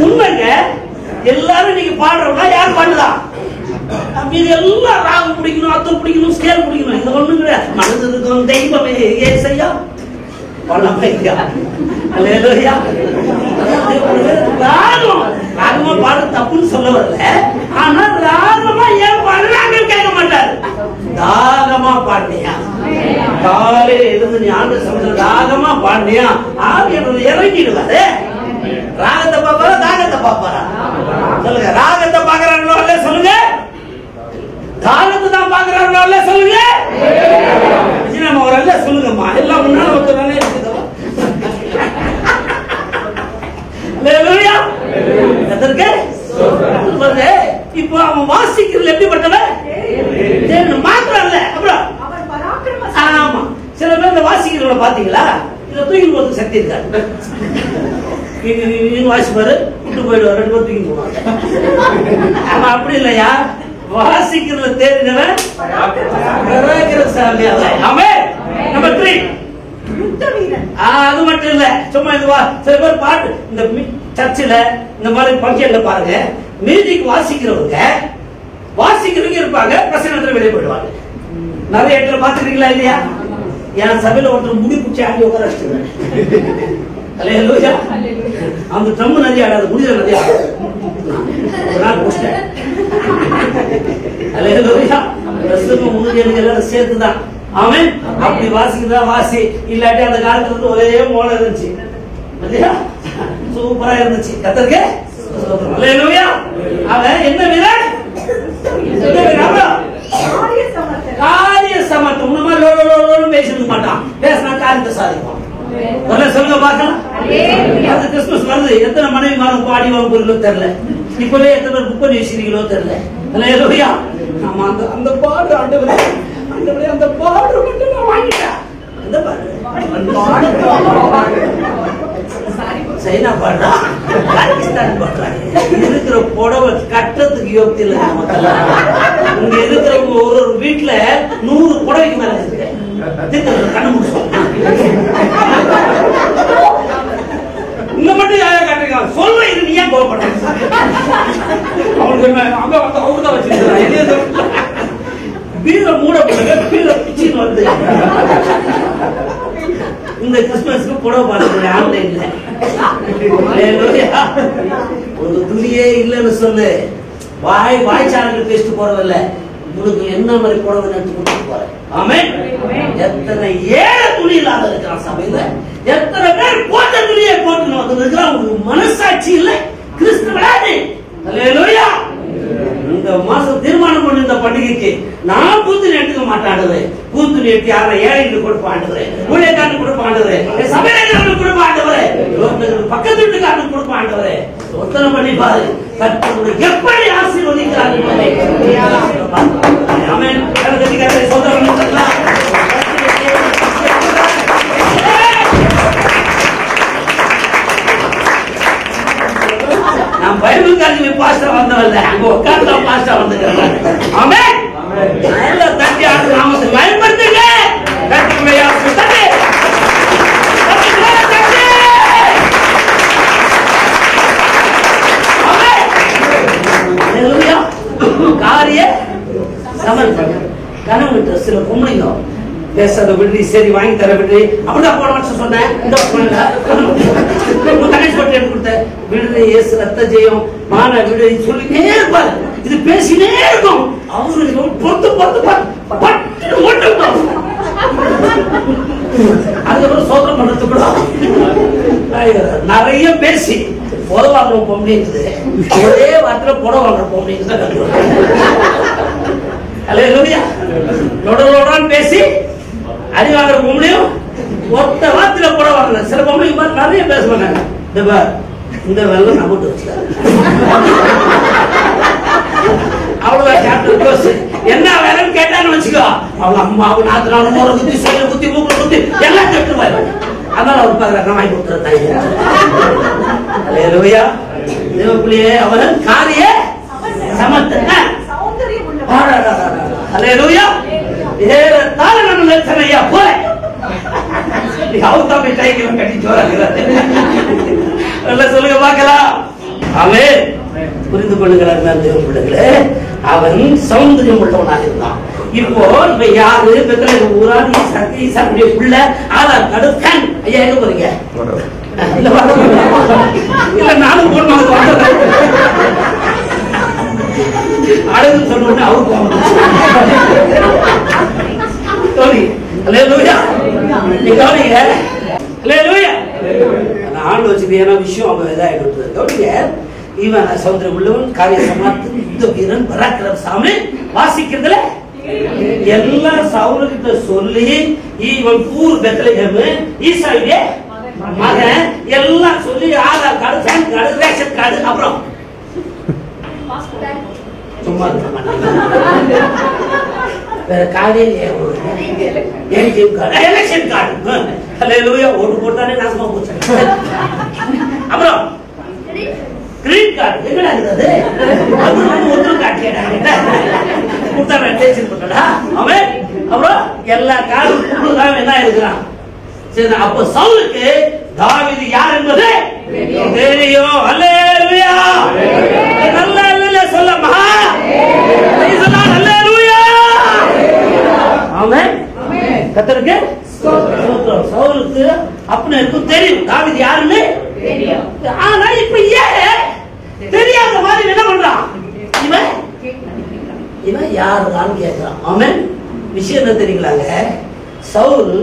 உண்மைங்க, எல்லாரும் நீங்க பாடுறோம்னா யார் பாடுதான்? இது எல்லாம் ராகம் பிடிக்கணும், அத்தம் பிடிக்கணும், ஸ்கேல் பிடிக்கணும். இது ஒண்ணும் கிடையாது. மனதிற்கும் தெய்வமே ஏசையா பழமையா அல்லேலூயா. ராகமா பாடு தப்புன்னு சொல்ல வரல. ஆனா ராகமா ஏன் பாடுறாங்க கேட்க மாட்டாரு. தாகமா பாடினியா, காலையில இருந்து நீ ஆண்டு சமைச்ச தாகமா பாடினியா, ஆவியானவர் இறங்கிடுவாரு. ராகத்தை பாப்பாரா தாகத்தை பாப்பாரா? சொல்லுங்க. ராகத்தை பாக்குறாங்களோ இல்ல சொல்லுங்க. தாகத்தை தான் பாக்குறாங்களோ இல்ல சொல்லுங்க. நம்ம ஒரு அல்ல சொல்லுங்கம்மா. எல்லாம் முன்னால ஒருத்தரானே இருக்குதா? அல்லேலூயா. எதற்கு இப்போ அவன் வாசிக்கிறதுல எப்படிப்பட்டவன் மாத்திரம் இல்ல. அப்புறம் ஆமா, சில பேர் இந்த வாசிக்கிறவங்கள பாத்தீங்களா, இதை தூக்கி போறது சக்தி இருக்காது. வாசிப்பாரு விட்டு போயிடுவார், 2 பேர் தூக்கி போவாங்க. ஆமா, அப்படி இல்லையா? வாசிக்கிறதுல தேர்ந்தவன் நம்பர் 3. அது மட்டும் இல்ல, சும்மா இது சில பேர் பாட்டு இந்த சர்ச்சில் இந்த மாதிரி பங்கேற்க பாருங்க. மியூசிக் வாசிக்கிறவங்க இருப்பாங்க, பிரசங்கத்துல வெளியே போயிடுவாங்க. நிறைய இடத்துல பாத்துக்கிறீங்களா இல்லையா? என் சபையில ஒருத்தர் முடி பிடிச்சி ஆடி உட்கார வச்சுருவேன். அல்லேலூயா. அந்த ட்ரம் நிறைய ஆடாது, முடிஞ்ச நிறைய ஆடாது. ஒரு நாள் முடிச்சிட்டேன். அல்லேலூயா. பிரசங்கம் முடிஞ்ச எல்லாரும் சேர்த்துதான். ஆமென். அப்படி வாசிக்கிறதா வாசி, இல்லாட்டி அந்த காலத்துல இருந்து ஒரே மோளம் இருந்துச்சு. சூப்பரா இருந்துச்சு. கர்த்தருக்கு அல்லேலூயா. அவன் என்ன வீரன்? காரிய சமர்த்தம். உன்ன மாதிரி லோலோலோன்னு பேசிருக்க மாட்டான். பேசினா காரியத்தை சாதிப்பான். சொல்லுங்க பார்க்கலாம். அது கிறிஸ்துமஸ் வருது. எத்தனை மனைவி மாறும் பாடி வாங்குறீங்களோ தெரியல. இப்பவே எத்தனை பேர் புக் பண்ணி வச்சிருக்கீங்களோ தெரியல. அல்லேலூயா. நம்ம அந்த பாடு ஆண்டவரே அந்த பாடு மட்டும் நான் வாங்கிட்டேன். அந்த பாடு சைனா பாடுறா, பாகிஸ்தான் பாடுறாங்க. இருக்கிற புடவை கட்டுறதுக்கு யோகத்தில் இல்லை. மக்கள் இங்க இருக்கிறவங்க ஒரு வீட்டுல 100 புடவைக்கு மேல இருக்கு. கண்ணு முடிச்சோம். இந்த மட்டும் யாரையா காட்டுறீங்க சொல்ல, இது நீ ஏன் கோவப்பட? அவங்களுக்கு அங்க வந்து அவங்க தான் வச்சிருக்காங்க. பீர மூட போடுங்க, பீர பிச்சின்னு வந்து இந்த கிறிஸ்துமஸ்க்கு புடவை பாருங்க ஆன்லைன்ல. ஒரு துணியே இல்லைன்னு சொல்லு. வாய்ச்சாரங்கள் பேசிட்டு போறதில்ல. உங்களுக்கு என்ன மாதிரி புடவை எடுத்து கொடுத்து போறேன். ஆமென். எத்தனை ஏழை துணி இல்லாத இருக்கிறான் சபையில, எத்தனை பேர் போட்ட துணியை போட்டு இருக்கிறான். உங்களுக்கு மனசாட்சி இல்லை, கிறிஸ்து விடாது. அல்லேலூயா. இந்த மாசம் தீர்மானம் பண்ணி இந்த பண்டிகைக்கு நான் கூத்துணி எடுத்துக்க மாட்டாண்டது. கூத்துணி எடுத்து யாரை ஏழைகளுக்கு கொடுப்பாண்டது, ஊழியக்காரனுக்கு கொடுப்பாண்டது, சபையாளர்களுக்கு கொடுப்பாண்டவரே, பக்கத்து வீட்டுக்காரனுக்கு கொடுப்பாண்டவரே. ஒத்தனை பண்ணி பாரு, கர்த்தர் எப்படி ஆசீர்வதிக்கிறார் என்பதை. ஆமென். கர்த்தருக்கு சோதரன் சொல்லலாம். நான் பைபிள் காலேஜ் பாஸ்டர் வந்தவல்ல, அங்க உட்கார்ந்து பாஸ்டர் வந்துக்கிறாங்க. ஆமென். நல்ல தட்டி ஆண்டு நாமத்தை பயன்படுத்துங்க. கர்த்தருடைய ஆசீர்வாதத்தை காரிய சமன் கனவு சில பொம்பளைங்க பேசாத விடுதி, சரி வாங்கி தர விடுதி அப்படிதான் போன வருஷம் சொன்னேன். இந்த கணேஷ் பட்டு எடுத்து கொடுத்த விடுதி இயேசு ரத்த ஜெயம் மான விடுதி சொல்லிட்டே இருப்பாரு. இது பேசினே இருக்கும். அவரு பொறுத்து அதுக்கப்புறம் சோதனை பண்றது கூட நிறைய பேசி புட வாங்குற பொம்பளை இருக்குது. ஒரே வாரத்துல புட வாங்குற பொம்பளை லொடான்னு பேசி அடி வாங்குற பொம்பளையும் ஒத்த வாரத்துல புட வாங்கல. சில பொம்பளைக்கு பார்த்து நிறைய பேச மாட்டாங்க. இந்த வெள்ளம் நம்பிட்டு வச்சுக்காரு அவ்வளவுதான் சாப்டர் க்ளோஸ். என்ன வேலைன்னு கேட்டான்னு வச்சுக்கோ, அவங்க அம்மாவும் நாத்தினாலும் மோரை குத்தி சொல்ல குத்தி மூக்குல குத்தி எல்லாம் கட்டுவாரு. அதனால அவர் பாக்குறாங்க வாங்கி கொடுத்துருந்தாங்க. அல்லேலூயா. தேவப்பிள்ளையே அவர் காரிய சமத்த. அல்லேலூயா. ஏறத்தாழ நம்ம லட்சணையா போல அவர் தம்பி கைக்கு கட்டி சோறாங்க. சொல்லுங்க பார்க்கலாம். ஆமென். புரிந்து கொள்ளுகிறார் தேவ பிள்ளைகளே. அவன் சௌந்தரியம் உள்ளவனாக இருந்தான். இப்போ இப்ப யாரு பெத்தல ஊராடி சக்தி சாப்பிடைய புள்ள ஆதார் கார்டு ஸ்கேன். ஐயா எங்க போறீங்க? இல்ல நானும் போனோம். அழகு சொன்ன அவருக்கு ஆண்டு வச்சுட்டு ஏன்னா விஷயம் அவங்க இதாயிட்டு. இவன் சௌந்தரம் உள்ளவன் காரிய சமாத்து யுத்த வீரன் பராக்கிரம் சாமி வாசிக்கிறதுல எல்லா சவுலுகிட்ட சொல்லி இவன் ஊர் பெத்லஹேம் ஈசாயுடைய மகன் எல்லாம் சொல்லி Aadhaar card PAN card ration card அப்புறம் சும்மா வேற கார்டே எலெக்ஷன் கார்டு. அல்லேலூயா. ஓட்டு போட்டானே நாசமா போச்சு. அப்புறம் கிரெடிட் கார்டு எங்கடா இருக்குது? அது ஒருத்தர் காட்டியடா கொடுத்தா டேஷன் பண்ணடா அவன். அப்புறம் எல்லா கார்டும் என்ன இருக்கிறான். சரி, அப்ப சவுலுக்கு தாவீது யார் என்பது தெரியும். அல்லேலூயா. நல்லா இல்ல சொல்லமா? அல்லேலூயா. ஆமென். கர்த்தருக்கு ஸ்தோத்திரம். சவுலுக்கு அப்பனுக்கு தெரியும் தாவீது யாருன்னு தெரியும். ஆனா இப்ப ஏன் தெரியாத மாதிரி என்ன பண்றான்? இவன் யாருதான் கேட்கிறான். ஆமென். விஷயம் என்ன தெரியுங்களாங்க? சவுல்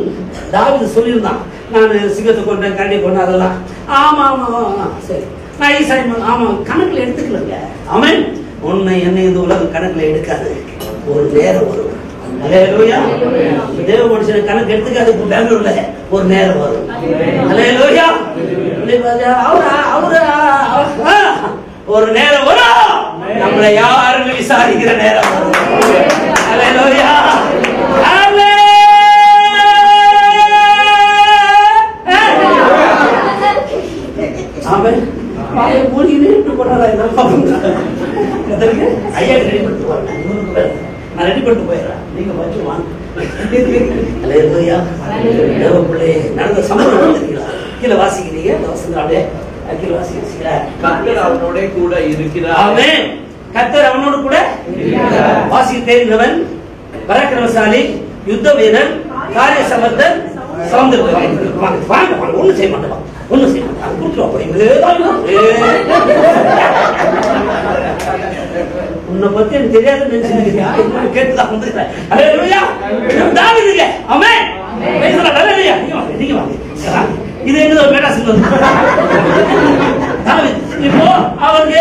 தாவீது சொல்லியிருந்தான், நான் சிங்கத்தை கொண்டேன் கண்ணி கொண்டேன் அதெல்லாம். ஆமா ஆமா சரி நான் ஈசாய் ஆமா கணக்குல எடுத்துக்கலங்க. ஆமென். உன்னை என்னை இந்த உலகம் கணக்குல எடுக்காது. ஒரு நேரம் வரும். அல்லேலூயா. தேவ மனுஷன் கணக்கு எடுத்துக்காது. பெங்களூர்ல ஒரு நேரம் வரும். அல்லேலூயா. ஒரு நேரம் வரும். நம்மளை யாருன்னு விசாரிக்கிற நேரம் வரும். அல்லேலூயா. ஆமென். மூடினே போனாரா ஐயா ரெடி பண்ணிட்டு போறேன். நான் ரெடி பண்ணிட்டு போயிடுறேன். நீங்க வச்சு வாங்க. பிள்ளை நடந்த சம்பவம் கீழே வாசிக்கிறீங்க. கீழே வாசிக்கிறீங்களா? கர்த்தர் அவனோட கூட இருக்கிறார். ஆமென். கர்த்தர் அவனோடு கூட வாசிக்க தெரிந்தவன், பராக்கிரமசாலி, யுத்த வீரன், காரிய சமர்த்தன், சௌந்தர்யவான். ஒண்ணு செய்ய மாட்டேன். ஒன்னும் செய்ய மாட்டேன். உன்னை பத்தி எனக்கு தெரியாதுன்னு நினைச்சிருக்கியா? கேட்டுதான் வந்துக்கிறேன். அல்லேலூயா. தாவீதுங்க. ஆமென். பேசுறா. அல்லேலூயா. நீங்க வாங்க. இது என்ன மேடாஸ் தாவீது. இப்போ அவங்க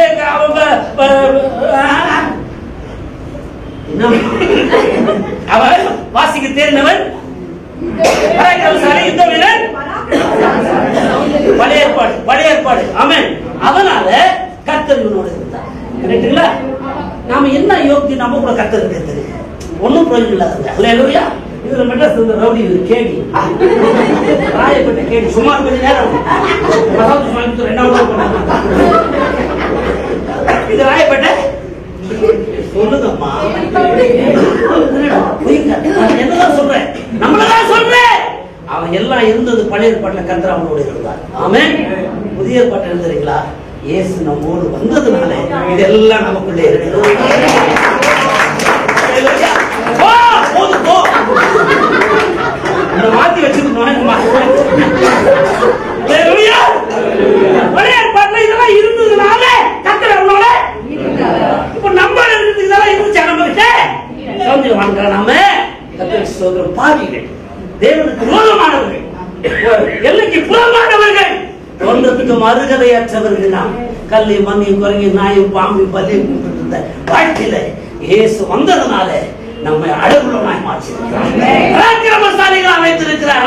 அவன் வாசிக்க தெரிந்தவன், இந்த வீரன், பழைய ஏற்பாடு. ஆமென். அதனால கர்த்தர் இவனோடு இருந்தார். கரெக்ட்டுங்களா? நாம என்ன யோகி நம்ம கூட கர்த்தர் இருக்கிறது ஒன்னும் பிரயோஜனம் இல்லாத. அல்லேலூயா. இதுல மெட்ராஸ் இந்த ரவுடி கேடி ராயப்பட்ட கேடி சுமார் கொஞ்ச நேரம் இது ராயப்பட்ட சொல்லுங்கம்மா. என்னதான் சொல்றேன், நம்மளதான் சொல்றேன். அவன் எல்லாம் இருந்தது பழைய ஏற்பாட்டுல கர்த்தர் அவனோடு இருந்தார். ஆமென். புதிய ஏற்பாட்டுல இருந்தீங்களா? இயேசு நம்மோடு வந்ததுனால இதெல்லாம் நமக்குள்ளே இருக்கு. மாத்தி வச்சிருக்கோம். பழைய ஏற்பாட்டுல இதெல்லாம் இருந்ததுனால கர்த்தர் அவனோட. இப்ப நம்ம இதெல்லாம் இருந்துச்சு நம்ம கிட்ட வாங்க. நாம பாவிகள், தேவனுக்கு விரோதமானவர்கள், எல்லைக்கு புறமானவர்கள், ஒன்றத்துக்கு மறுகதையற்றவர்கள். நாம் கல்லை மண்ணையும் குரங்கி நாயும் பாம்பு பல்லையும் கூப்பிட்டு இருந்த வாழ்க்கையில இயேசு வந்ததுனால நம்மை அழகுள்ளமாய் மாற்றிருக்கிறார், வைத்திருக்கிறார்.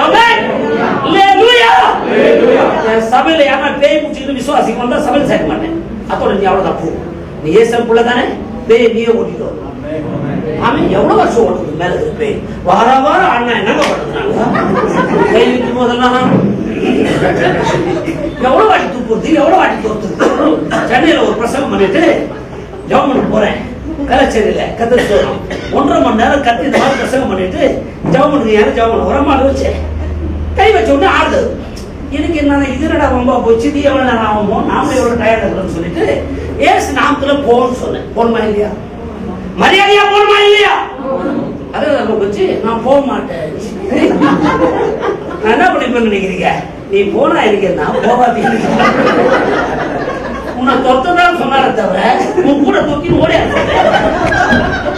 சபையில யாரா பேய் முடிச்சுட்டு விசுவாசிக்கு வந்தா சபையில் சேர்க்க மாட்டேன். அதோட நீ அவ்வளவுதான் போ. நீ ஏசன் புள்ள தானே, பேய் நீயே ஓட்டிட்டு வரும். ஆமா, எவ்வளவு வருஷம் ஓடுது மேல பேய். வாரம் அண்ணா என்னங்க பண்ணுறாங்க கை வைக்கும் போதெல்லாம் எவ்வளவு வாட்டி தூக்குறது, எவ்வளவு வாட்டி தோத்துறது. சென்னையில ஒரு பிரசங்கம் பண்ணிட்டு ஜெர்மன் போறேன். கலாச்சேரியில கத்திர சொல்லணும் 1.5 மணி நேரம் கத்தி இந்த மாதிரி பிரசங்கம் பண்ணிட்டு ஜெர்மனுக்கு யாரும் ஜெர்மன் உரமாடு வச்சு கை வச்ச உடனே ஆடுது. எனக்கு என்ன இதுனடா ரொம்ப போச்சு, இது எவ்வளவு நேரம் ஆகுமோ, நாம எவ்வளவு டயர்ட் இருக்குன்னு சொல்லிட்டு ஏசு நாமத்துல போன்னு சொன்னேன். போகணுமா இல்லையா? மரியாதையா போகணுமா இல்லையா? அது வச்சு நான் போக மாட்டேன். நான் என்ன பண்ணிப்பேன்னு நினைக்கிறீங்க? நீ போனா எனக்கு நான் போகாதீங்க. உன்னை தொத்ததான் சொன்னார தவிர உன் கூட தூக்கி ஓடியா.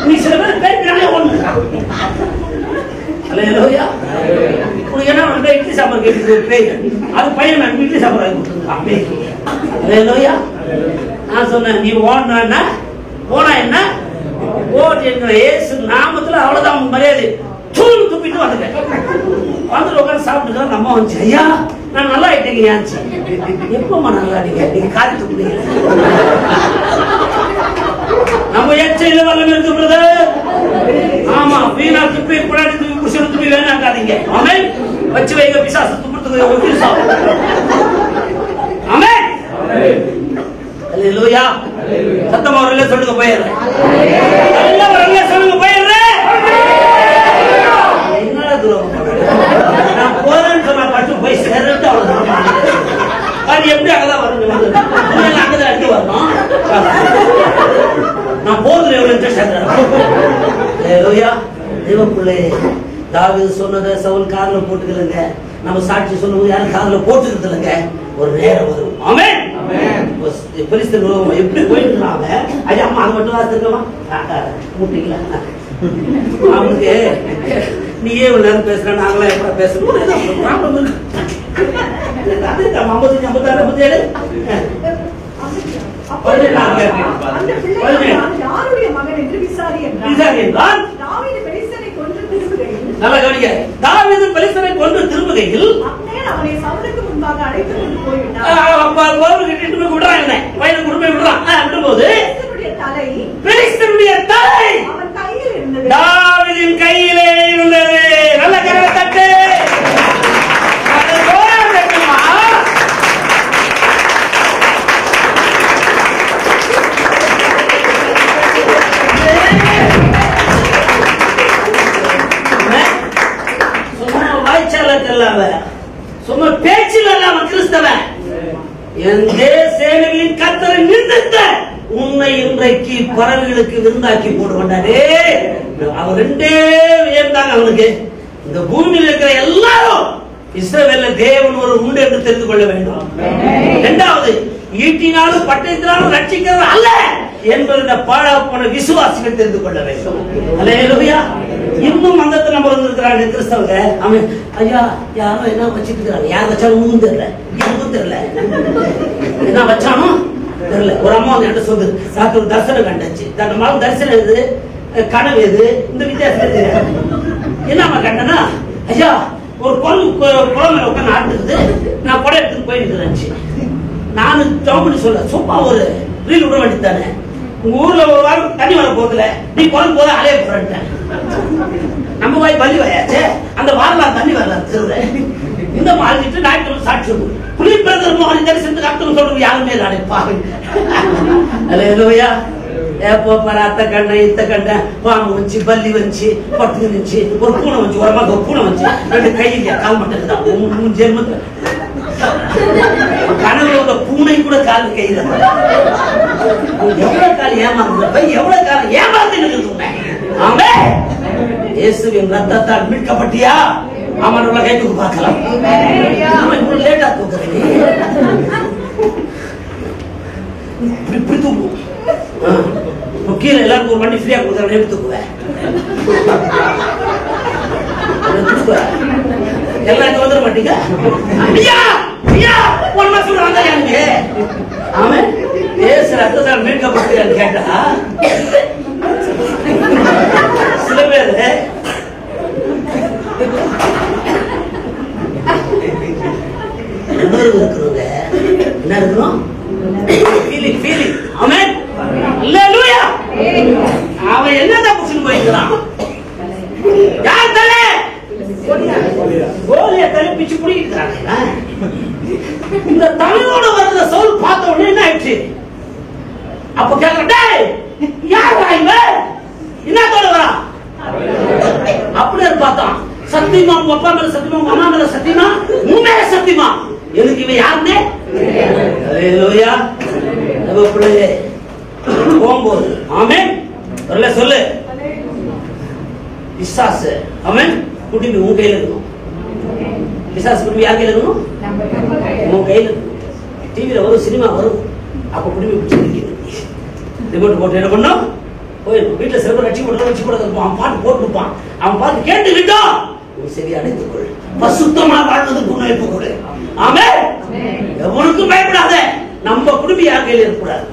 நீ சில பேர் பேருக்கானே ஒண்ணு அல்லேலூயா. என்ன இட்லி சாம்பார் கேட்டு பேய் அது பையன் நான் இட்லி சாம்பார் வாங்கி கொடுத்துருக்கான் பேய். அல்லேலூயா. நான் சொன்னேன் நீ ஓடனா போனா என்ன ஓடி என்கிற ஏசு நாமத்துல அவ்வளவுதான் மரியாதை. தூள் துப்பிட்டு வந்துட்டேன். வந்துட்டு உட்காந்து சாப்பிட்டு நம்ம வந்துச்சு. ஐயா நான் நல்லா ஆயிட்டேங்க. ஏன்ச்சு எப்பமா நல்லா ஆட்டீங்க? நீங்க காரி துப்புறீங்க. நம்ம எச்சையில வல்லம் இருக்கு. ஆமா, வீணா துப்பி குழாடி துப்பி புருஷன் துப்பி வேணாக்காதீங்க. ஆமென். வச்சு வைங்க பிசாசு துப்புறதுக்கு ஒரு நிமிஷம். ஆமென். அல்லேலூயா. சத்தமா வரல சொல்லுங்க போயிடுறேன். நல்ல வரல சொல்லுங்க போயிடுறேன். என்னடா துரோகம் நான் போறேன்னு சொன்னா பட்டு போய் சேர்ந்துட்டு அவ்வளவுதான். அது எப்படி அங்கதான் வரணும், அங்கதான் அடி வரணும். நான் போதுல எவ்வளவு சேர்ந்தேன். தேவப்பிள்ளை தாவீது சொன்னதை சவுல் காதுல போட்டுக்கலங்க. நம்ம சாட்சி சொன்னது யாரும் காதுல போட்டுக்கிறது இல்லைங்க. ஒரு நேரம் வரும். ஆமென். பெலிஸ்தர் எப்படி போயிட்டு இருந்தாங்க. ஐயா அம்மா அது மட்டும் வாசிருக்கமா முட்டிங்களா? அவனுக்கு நீயே இவ்வளவு நேரம் பேசுற, நாங்களா எப்ப பேசணும் ப்ராப்ளம் இருக்கு. 55, 56, 57 யாருடைய மகன் என்று விசாரி என்றான். தாவீது பெலிஸ்தரை கொன்று திரும்புகையில், நல்ல கவனிங்க, தாவீது பெலிஸ்தரை கொன்று திரும்புகையில் அப்னேர் அவனை சவுலுக்கு முன்பாக அழைத்துக் கொண்டு போய்விட்டான். விடும்போது பெலிஸ்தருடைய தலை அவன் கையில் இருந்தது, தாவீதின் கையிலே இருந்தது. நல்ல கரங்களை தட்டு. சும்மா பேச்சில் அல்லாம கிறிஸ்தவன் சேனைகளின் கர்த்தரை நிந்தித்த உன்னை இன்றைக்கு பறவைகளுக்கு விருந்தாக்கி போடுவாண்டே. அவன் ரெண்டே இருந்தாங்க அவனுக்கு. இந்த பூமியில் இருக்கிற எல்லாரும் இஸ்ரவேல்ல தேவன் ஒரு உண்டு என்று தெரிந்து கொள்ள வேண்டும். இரண்டாவது ஈட்டினாலும் பட்டயத்தினாலும் ரட்சிக்கிறது அல்ல என்பதை பாழா போன விசுவாசிகள் தெரிந்து கொள்ள வேண்டும். அல்லேலூயா. இன்னும் மந்தத்தில் நம்ம இருக்கிறாங்க கிறிஸ்தவங்க. அவன் ஐயா யாரோ என்ன வச்சுட்டு இருக்கிறாங்க, யார் வச்சாலும் தெரியல, எனக்கும் தெரியல என்ன வச்சானோ தெரியல. ஒரு அம்மா வந்து என்கிட்ட சொல்லுது, டாக்டர் தரிசனம் கண்டாச்சு. தன் மகள் தரிசனம் எது, கனவு எது, இந்த வித்தியாசம் தெரியாது. என்னம்மா கண்டனா, ஐயா ஒரு குழந்தை உட்காந்து ஆட்டுக்குது, நான் கொடை எடுத்துட்டு போயிருக்கிறேன். நானும் ஜாம்பனி சொல்ல சும்மா ஒரு ரீல் விட வேண்டியதானே, உங்க ஊர்ல ஒரு வாரம் தண்ணி வர போதில்ல, நீ குழந்தை போத அலைய போறேன். நம்ம வாய் பள்ளி வரையாச்சு, அந்த வாரம் தண்ணி வரல திருவிழா. இந்த மாதிரி டாக்டர் சாட்சி புலி பிரதர் மோகன் தரிசனத்துக்கு அர்த்தம் சொல்றது யாருமே நினைப்பாங்க. அல்லேலூயா. எப்போ அத்தை கண்ட இத்த கண்ட பாம்பு வச்சு பல்லி வச்சு பட்டு வச்சு ஒரு பூனை வச்சு உரமாக பூனை வச்சு ரெண்டு கையில கால் மட்டும் தான் ஜென்மத்துல கனவுல பூனை கூட கால் கையில எவ்வளவு கால் ஏமாந்து எவ்வளவு காலம் ஏமாந்து. ஆமே இயேசுவின் ரத்தத்தால் மீட்கப்பட்டியா? அவனோட கைக்கு பார்க்கலாம். இவ்வளவு லேட்டா தூக்குறேன், இப்படி தூக்கும். கீழே எல்லாருக்கும் ஒரு வண்டி ஃப்ரீயா கொடுக்குறேன், எப்படி தூக்குவேன்? எல்லாருக்கும் வந்துட மாட்டீங்க. ஐயா ஐயா ஒரு மாசம் வந்தா எனக்கு அவன் ஏசு ரத்தத்தால் மீட்கப்பட்டியான்னு கேட்டா சில பேரு இருக்கிறவங்க என்ன இருக்கணும், அவன் என்னதான் புடிச்சுன்னு போயிருக்கிறான். யார் தலை கோலிய தலை பிச்சு புடிக்கிறாங்க. இந்த தலையோட வர்ற சவுல் பார்த்த உடனே என்ன ஆயிடுச்சு? அப்ப கேட்கிறேன், யார் என்னத்தோட வரா? அப்படின்னு பார்த்தான். சத்தியமா உங்க அப்பா மேல சத்தியமா, உங்க அம்மா மேல சத்தியமா, உன் மேல சத்தியமா, எனக்கு இவன் யாருன்னு பிள்ளையே போகும்போது ஆமென் சொல்லு. பிசாசு அவன் குடும்பி உன் கையில இருக்கணும். பிசாசு குடும்பி யார் கையில இருக்கணும்? உன் கையில இருக்கணும். டிவியில வரும், சினிமா வரும், அப்ப குடும்பி பிடிச்சி ரிமோட் போட்டு என்ன பண்ணும், போயிருக்கும். வீட்டுல சில பேர் ரட்சி போட்டு அவன் பாட்டு போட்டுருப்பான். அவன் பாட்டு கேட்டு விட்டோம், சரி அடைத்துக்கொள், பசுத்தமா வாழ்வதற்கு உணவு கொடு. ஆமென். எவனுக்கும் பயப்படாத. நம்ம குடும்பி யார் கையில இருக்கக்கூடாது.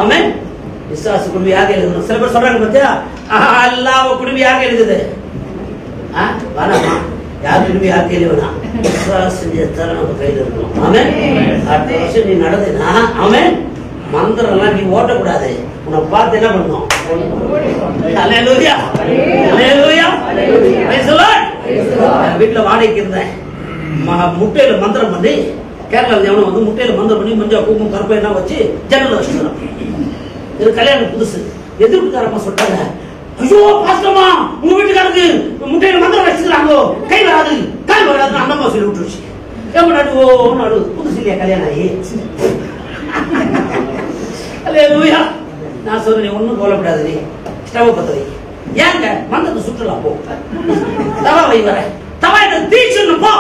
ஆமென். விசுவாச குடும்பி யார் கையில இருக்கணும்? சில பேர் சொல்றாங்க பாத்தியா, அல்லாஹ் குடும்பி யார் கையில இருக்குது? வேணாமா, யார் குடும்பி யார் கையில வேணாம், விசுவாசம் நம்ம கையில இருக்கணும். ஆமென். அடுத்த வருஷம் நீ நடந்தா ஆமென், மந்திரம் எல்லாம் நீ ஓட்டக்கூடாது. உன்னை பார்த்து என்ன பண்ணும்? அல்லேலூயா அல்லேலூயா பிரைஸ் தி லார்ட். வீட்டுல வாடகைக்கு இருந்தேன். முட்டையில மந்திரம் பண்ணி, கேரளாவில் எவனும் வந்து முட்டையில மந்திரம் பண்ணி மஞ்சள் குங்குமம் கருப்பை எல்லாம் வச்சு ஜன்னல் வச்சுக்கிறோம். இது கல்யாணம் புதுசு. எதிர்ப்புக்காரமா சொல்றாங்க, ஐயோ பாஸ்டமா உங்க வீட்டுக்காரருக்கு முட்டையில மந்திரம் வச்சுக்கிறாங்க, கை வராது கால் வராதுன்னு அந்த அம்மா சொல்லி விட்டுருச்சு. ஏமா நடு ஓ நடு புதுசு இல்லையா கல்யாணம் ஆகி? அல்லேலூயா. நான் சொல்றேன், ஒண்ணும் போலப்படாது, நீ ஸ்டவ் பத்த வை. ஏங்க மந்தத்தை சுற்றலாம் போ, தவா வை வர தவா என்ன தீச்சுன்னு போ.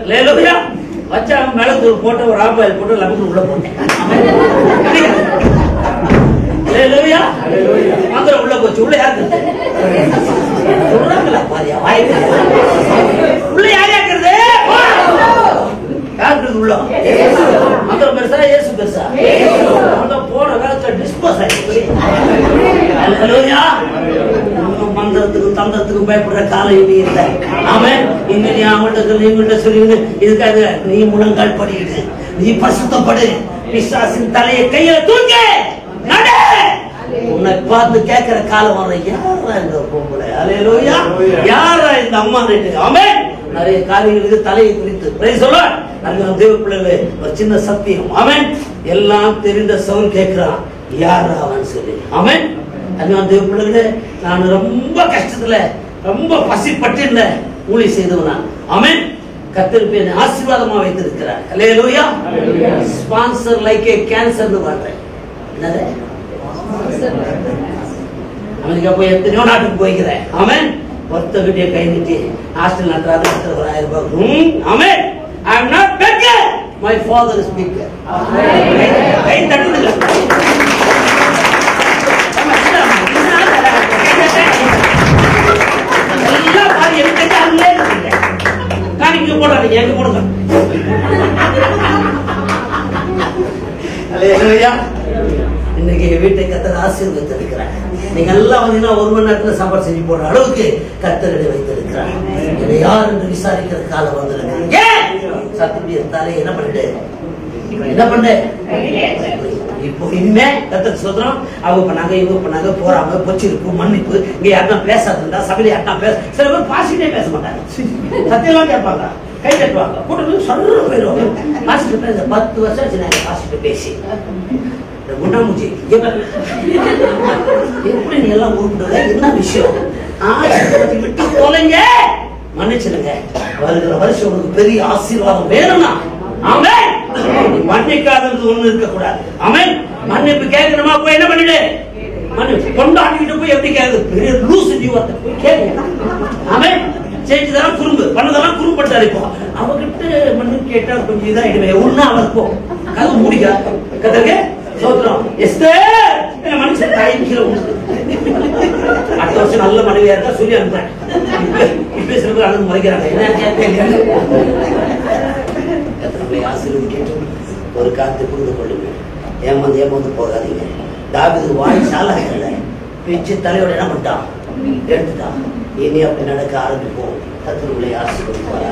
அல்லேலூயா. வச்சா மிளகு போட்டு ஒரு ஆப்பாயில் போட்டு லெமன் உள்ள போட்டேன். அல்லேலூயா. மந்திரம் உள்ள போச்சு. உள்ள யாரு சொல்றாங்களா பாரியா வாய் உள்ள யார் யாருக்கிறது? யாருக்கு உள்ள மந்திரம் பெருசா இயேசு பெருசா? போன காலத்துல டிஸ்போஸ் ஆயிடுச்சு. அல்லேலூயா. மந்திரத்துக்கும் தந்திரத்துக்கும் பயப்படுற காலம் இனி இல்லை. ஆமென். இனி நீ அவங்கள்ட்ட சொல்லி இதுக்காக நீ முழங்கால் படிக்கிடு, நீ பசுத்தப்படு, பிசாசின் தலையை கையில தூங்க நடு. உன்னை பார்த்து கேட்கிற காலம் வர, யாரா இந்த பொம்பளை? அல்லேலூயா. யாரா இந்த அம்மா? ஆமென். நிறைய காரியங்களுக்கு தலையை குறித்து பிரைஸ் தி லார்ட். நல்ல தேவ பிள்ளைகளே, ஒரு சின்ன சத்தியம். ஆமென். எல்லாம் தெரிந்த சவுல் கேட்கிறான், யாரா அவன் சொல்லி. ஆமென். அதனால தேவ பிள்ளைகளே, நான் ரொம்ப கஷ்டத்துல ரொம்ப பசிப்பட்டு ஊழியம் செய்தவனா. ஆமென். கர்த்தர் பேரை ஆசீர்வாதமா வைத்திருக்கிறார். அல்லேலூயா. ஸ்பான்சர் லைக் ஏ கேன்சர்னு பாடுறேன். என்னது? அமெரிக்கா போய் எத்தனையோ நாட்டுக்கு போய்க்கிறேன். ஆமென். ஒருத்தகிட்டே கை நீட்டி ஹாஸ்டல் நடத்துறாரு, 1000 ரூபாய். Amen. I am not beggar. my father is speaker. கை தட்டுங்க. எல்லாம் பாதி எடுத்து அதுல காணிக்க போடுறாங்க, எங்க போடுங்க. அல்லேலூயா. இன்னைக்கு வீட்டை கர்த்தர் ஆசீர்வதித்திருக்கிறார். நீங்க எல்லாம் வந்தீங்கன்னா 1 மணி நேரத்துல சாப்பாடு செஞ்சு போடுற அளவுக்கு கர்த்தர் வைத்திருக்கிறார். இதை யார் என்று விசாரிக்கிற காலம் வந்திருக்கு. சத்தியத்தாலே என்ன பண்ணிட்டு என்ன பண்ண இப்போ இனிமே கர்த்தர் சொல்றோம். அவங்க பண்ணாங்க, இவங்க பண்ணாங்க, போறாங்க, பொச்சிருப்பு, மன்னிப்பு. இங்க யாருன்னா பேசாதுண்டா, சபையில யாருன்னா பேச, சில பேர் பாசிட்டே பேச மாட்டாங்க, சத்தியெல்லாம் கேட்பாங்க, கை தட்டுவாங்க, கூட்டம் சொல்ற போயிடுவாங்க. பாசிட்டு பேச 10 வருஷம் ஆச்சு நாங்க பாசிட்டு பேசி. குண்டாமூச்சி எப்படி நீ எல்லாம் உருப்பிடுற, என்ன விஷயம்? விட்டு போலங்க, மன்னிச்சிடுங்க. வருகிற வருஷம் உனக்கு பெரிய ஆசீர்வாதம் வேணும்னா ஆமென். மன்னிக்காதது ஒண்ணு இருக்க கூடாது. ஆமென். மன்னிப்பு கேட்கணுமா, போய் என்ன பண்ணிடு, மன்னிப்பு கொண்டாடிக்கிட்டு போய் எப்படி கேட்குது, பெரிய லூசு ஜீவத்தை போய் கேட்க. ஆமென். செஞ்சதெல்லாம் குறும்பு, பண்ணதெல்லாம் குறும்பட்டாரு. இப்போ அவகிட்ட மன்னிப்பு கேட்டா கொஞ்சம் இதா இடுவே ஒண்ணு அவருக்கு கதவு மூடிக்கா கதற்கு சோத்திரம். எஸ்தர் மனுஷன் தாயின் கீழே உண்டு. அடுத்த வருஷம் நல்ல மனைவியா இருக்கா சொல்லி அனுப்புறேன். இப்ப சில பேர் அனுப்பி மறைக்கிறாங்க. என்ன ஆசீர்வதிக்க ஒரு காத்து புரிந்து கொள்ளுங்க. ஏமாந்து போகாதீங்க. தாவீது வாய் சாலாகல, பிச்சு தலையோட என்ன பண்ணிட்டான், எடுத்துட்டான். இனி அப்படி நடக்க ஆரம்பிப்போம். கர்த்தர் உங்களை ஆசீர்வதிப்பார்.